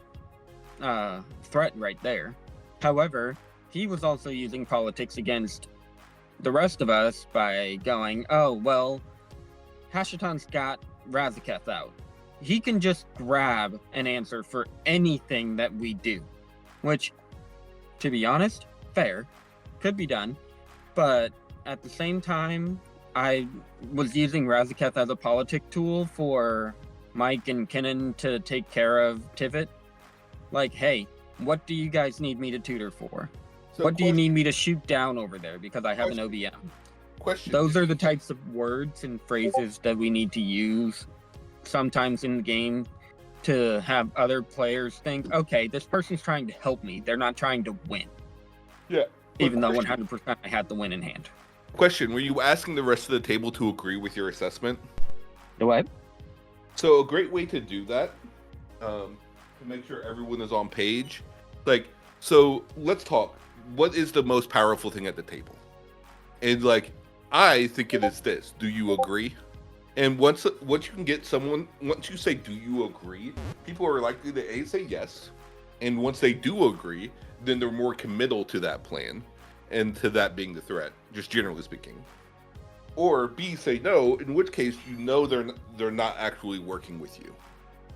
threat right there. However, he was also using politics against the rest of us by going, oh, well, Hashatan's got Razaketh out. He can just grab an answer for anything that we do. Which, to be honest, fair. Could be done. But at the same time, I was using Razaketh as a politic tool for Mike and Kinnan to take care of Tivit. Like, hey, what do you guys need me to tutor for? So What do you need me to shoot down over there because I have an OBM? Question. Those are the types of words and phrases that we need to use sometimes in the game to have other players think, okay, this person's trying to help me. They're not trying to win. Yeah. Even though Question. 100% I had the win in hand. Question: were you asking the rest of the table to agree with your assessment? The what? So a great way to do that, to make sure everyone is on page, like, so let's talk. What is the most powerful thing at the table? And like, I think it is this. Do you agree? And once you can get someone, once you say, "Do you agree?" people are likely to say yes, and once they do agree, then they're more committal to that plan and to that being the threat, just generally speaking. Or B, say no, in which case they're not actually working with you.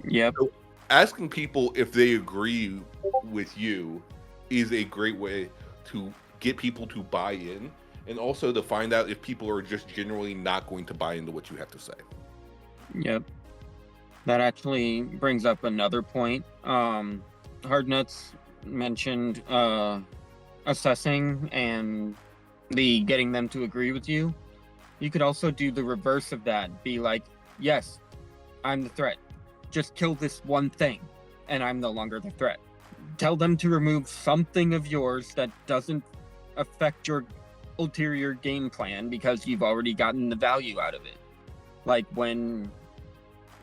Yep. So asking people if they agree with you is a great way to get people to buy in, and also to find out if people are just generally not going to buy into what you have to say. Yep. That actually brings up another point. Hardnuts mentioned assessing and the getting them to agree with you. You could also do the reverse of that. Be like, yes, I'm the threat. Just kill this one thing, and I'm no longer the threat. Tell them to remove something of yours that doesn't affect your ulterior game plan because you've already gotten the value out of it. Like when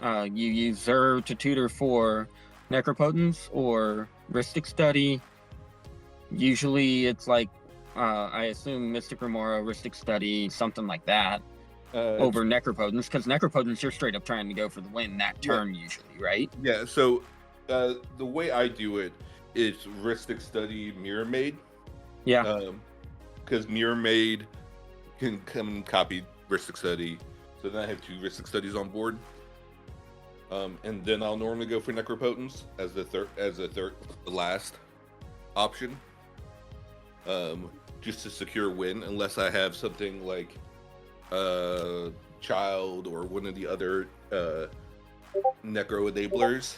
you use Zur to tutor for Necropotence or Rhystic Study, usually it's like, I assume Mystic Remora, Rhystic Study, something like that, over Necropotence, because Necropotence, you're straight up trying to go for the win that turn, usually, right? Yeah, so the way I do it is Rhystic Study, Mirror Maid. Yeah. Because Mirror Maid can come and copy Rhystic Study, so then I have 2 Rhystic Studies on board. And then I'll normally go for Necropotence as the last option. Just to secure a win, unless I have something like Child or one of the other Necro enablers,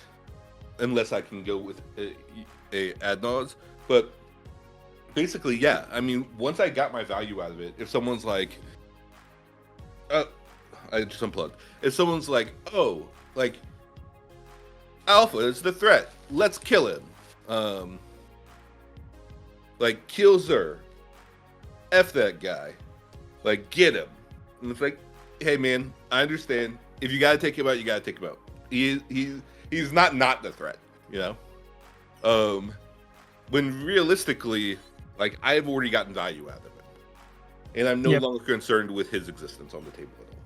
unless I can go with a Adnaz. But basically, yeah, I mean, once I got my value out of it, if someone's like, I just unplugged. If someone's like, oh, like, Alpha is the threat, let's kill him. Like, kill Zur. F that guy. Like, get him. And it's like, hey, man, I understand. If you gotta take him out, you gotta take him out. He's not the threat, you know? When realistically, like, I've already gotten value out of him. And I'm no longer concerned with his existence on the table at all.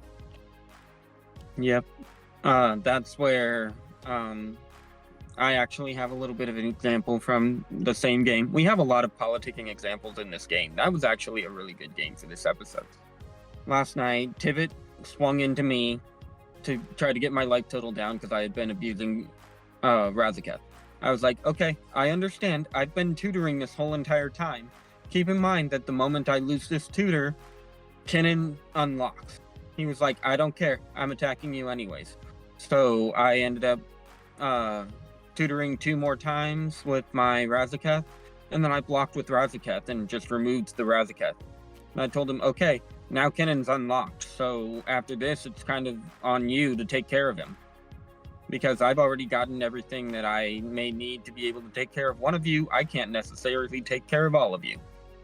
Yep. That's where I actually have a little bit of an example from the same game. We have a lot of politicking examples in this game. That was actually a really good game for this episode. Last night, Tivit swung into me to try to get my life total down because I had been abusing Razaketh. I was like, okay, I understand. I've been tutoring this whole entire time. Keep in mind that the moment I lose this tutor, Kinnan unlocks. He was like, I don't care. I'm attacking you anyways. So I ended up tutoring 2 more times with my Razaketh, and then I blocked with Razaketh and just removed the Razaketh. And I told him, okay, now Kinnan's unlocked, so after this, it's kind of on you to take care of him. Because I've already gotten everything that I may need to be able to take care of one of you, I can't necessarily take care of all of you.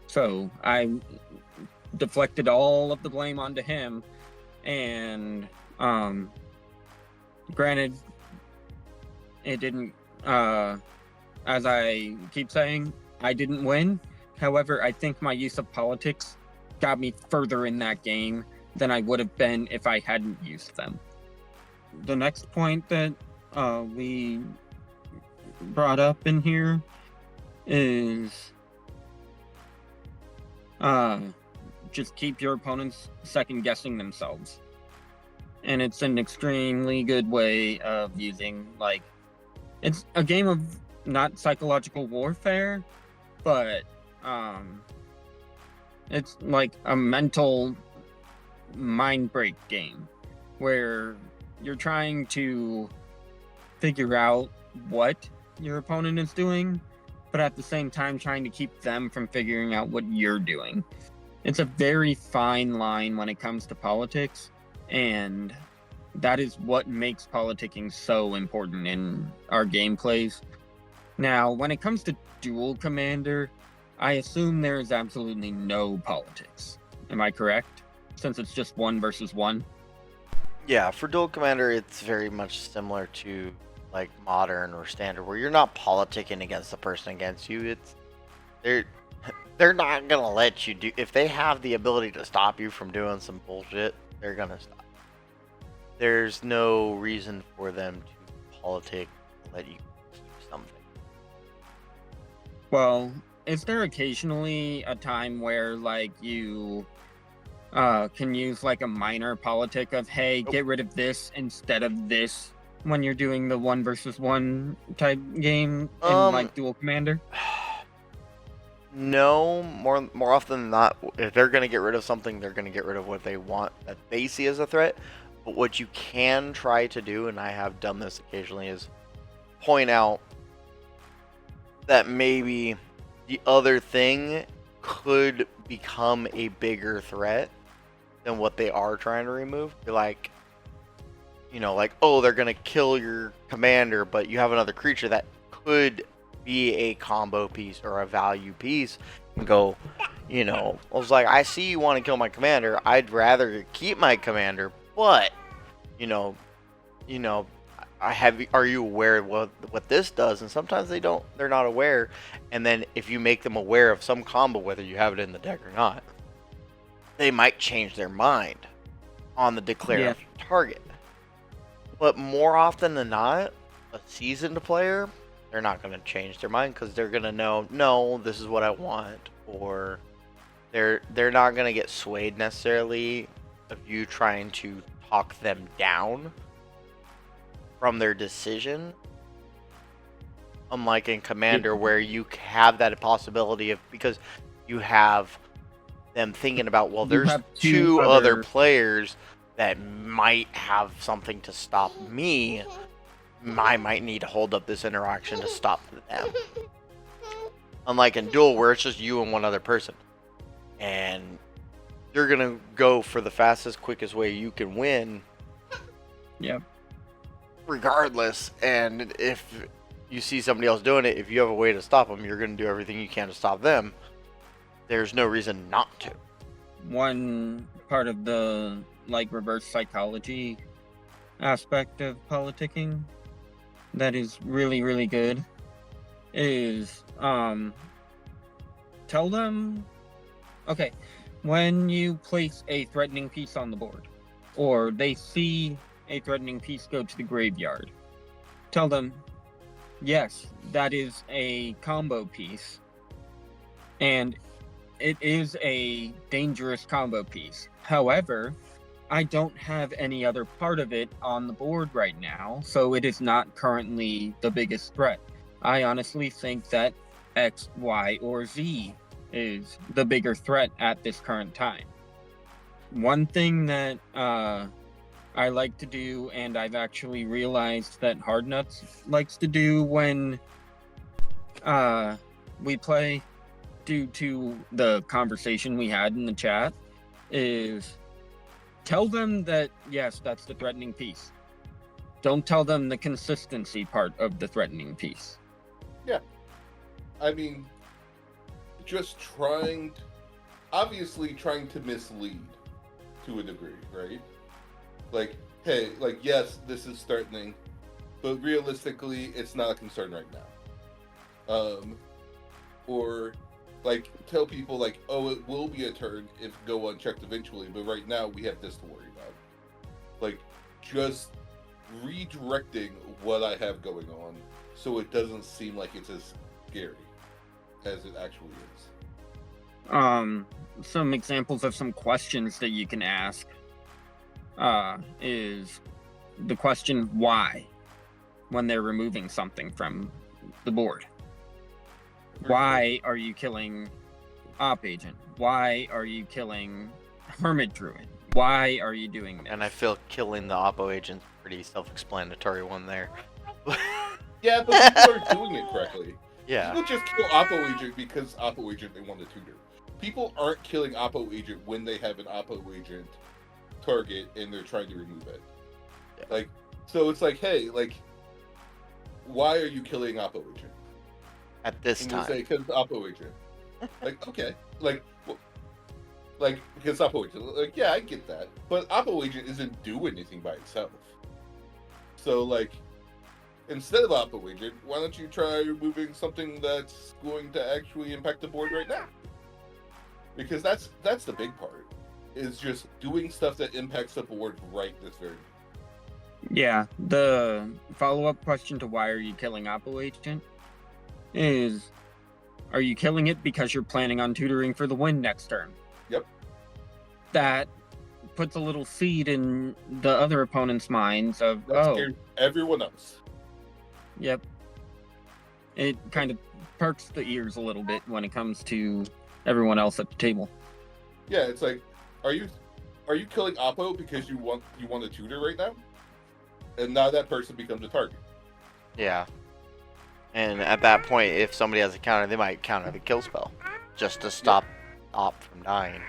So I deflected all of the blame onto him, and granted, it didn't, as I keep saying, I didn't win. However, I think my use of politics got me further in that game than I would have been if I hadn't used them. The next point that we brought up in here is just keep your opponents second guessing themselves. And it's an extremely good way of using, like, it's a game of not psychological warfare, but it's like a mental mind break game where you're trying to figure out what your opponent is doing, but at the same time trying to keep them from figuring out what you're doing. It's a very fine line when it comes to politics, and that is what makes politicking so important in our gameplays. Now, when it comes to dual commander, I assume there is absolutely no politics. Am I correct? Since it's just 1 versus 1? Yeah, for dual commander, it's very much similar to like modern or standard, where you're not politicking against the person against you. It's they're they're not gonna let you do if they have the ability to stop you from doing some bullshit. They're gonna stop. There's no reason for them to politic to let you keep something. Well, is there occasionally a time where like you can use like a minor politic of, hey, Nope. get rid of this instead of this when you're doing the 1 versus 1 type game in like dual commander? No, more often than not, if they're gonna get rid of something, they're gonna get rid of what they want that they see as a threat. But what you can try to do, and I have done this occasionally, is point out that maybe the other thing could become a bigger threat than what they are trying to remove. Be like, like, oh, they're gonna kill your commander, but you have another creature that could be a combo piece or a value piece, and go, I was like, I see you want to kill my commander. I'd rather keep my commander, but, you know, are you aware of what this does? And sometimes they're not aware. And then if you make them aware of some combo, whether you have it in the deck or not, they might change their mind on the declare target. But more often than not, a seasoned player, they're not going to change their mind, because they're going to know, no, this is what I want, or they're not going to get swayed necessarily of you trying to talk them down from their decision. Unlike in Commander, where you have that possibility of, because you have them thinking about, well, there's two other players that might have something to stop me. I might need to hold up this interaction to stop them. Unlike in Duel, where it's just you and one other person, and you're gonna go for the fastest, quickest way you can win. Yep. Regardless, and if you see somebody else doing it, if you have a way to stop them, you're gonna do everything you can to stop them. There's no reason not to. One part of the like reverse psychology aspect of politicking that is really, really good is tell them, okay, when you place a threatening piece on the board, or they see a threatening piece go to the graveyard, tell them, yes, that is a combo piece, and it is a dangerous combo piece. However, I don't have any other part of it on the board right now, so it is not currently the biggest threat. I honestly think that X, Y, or Z is the bigger threat at this current time. One thing that I like to do, and I've actually realized that Hardnuts likes to do when we play, due to the conversation we had in the chat, is tell them that, yes, that's the threatening piece. Don't tell them the consistency part of the threatening piece. Yeah. I mean, just obviously trying to mislead to a degree, right? Like, hey, like, yes, this is threatening, but realistically, it's not a concern right now. Or, like, tell people, like, oh, it will be a turn if go unchecked eventually, but right now we have this to worry about. Like, just redirecting what I have going on so it doesn't seem like it's as scary as it actually is. Some examples of some questions that you can ask is the question why when they're removing something from the board. Why are you killing Op Agent? Why are you killing Hermit Druid? Why are you doing this? And I feel killing the Oppo Agent's pretty self-explanatory one there. Yeah, but people are doing it correctly. Yeah. People just kill Oppo Agent because Oppo Agent they want to tutor. People aren't killing Oppo Agent when they have an Oppo Agent target and they're trying to remove it. Yeah. Like, so it's like, hey, like, why are you killing Oppo Agent? At this and time. You say, because Oppo Agent. Like, okay. Like, well, Like, because Oppo Agent, like, yeah, I get that. But Oppo Agent isn't doing anything by itself. So, like, instead of Oppo Agent, why don't you try removing something that's going to actually impact the board right now? Because that's the big part, is just doing stuff that impacts the board right this very minute. Yeah, the follow-up question to why are you killing Oppo Agent is, are you killing it because you're planning on tutoring for the win next turn? Yep. That puts a little seed in the other opponent's minds of, That scares everyone else. Yep. It kind of perks the ears a little bit when it comes to everyone else at the table. Yeah, it's like, are you killing Oppo because you want a tutor right now? And now that person becomes a target. Yeah. And at that point, if somebody has a counter, they might counter the kill spell just to stop Op from dying.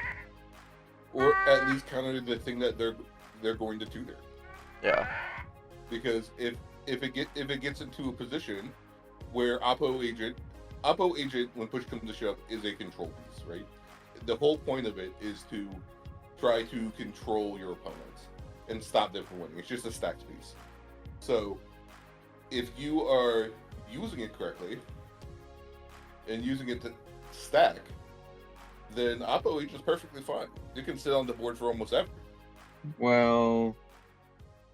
Or at least counter the thing that they're going to tutor. Yeah. Because if it gets into a position where Oppo Agent, when push comes to shove, is a control piece, right? The whole point of it is to try to control your opponents and stop them from winning. It's just a stacks piece. So if you are using it correctly and using it to stack, then Oppo Agent is perfectly fine. You can sit on the board for almost ever. Well,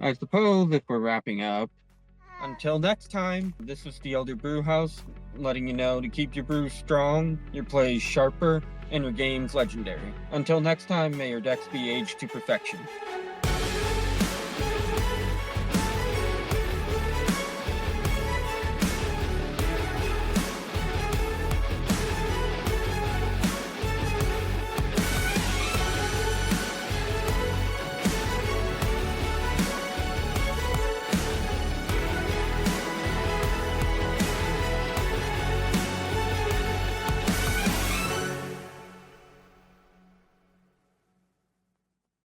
I suppose if we're wrapping up, until next time, this is the Elder Brew House, letting you know to keep your brews strong, your plays sharper, and your games legendary. Until next time, may your decks be aged to perfection.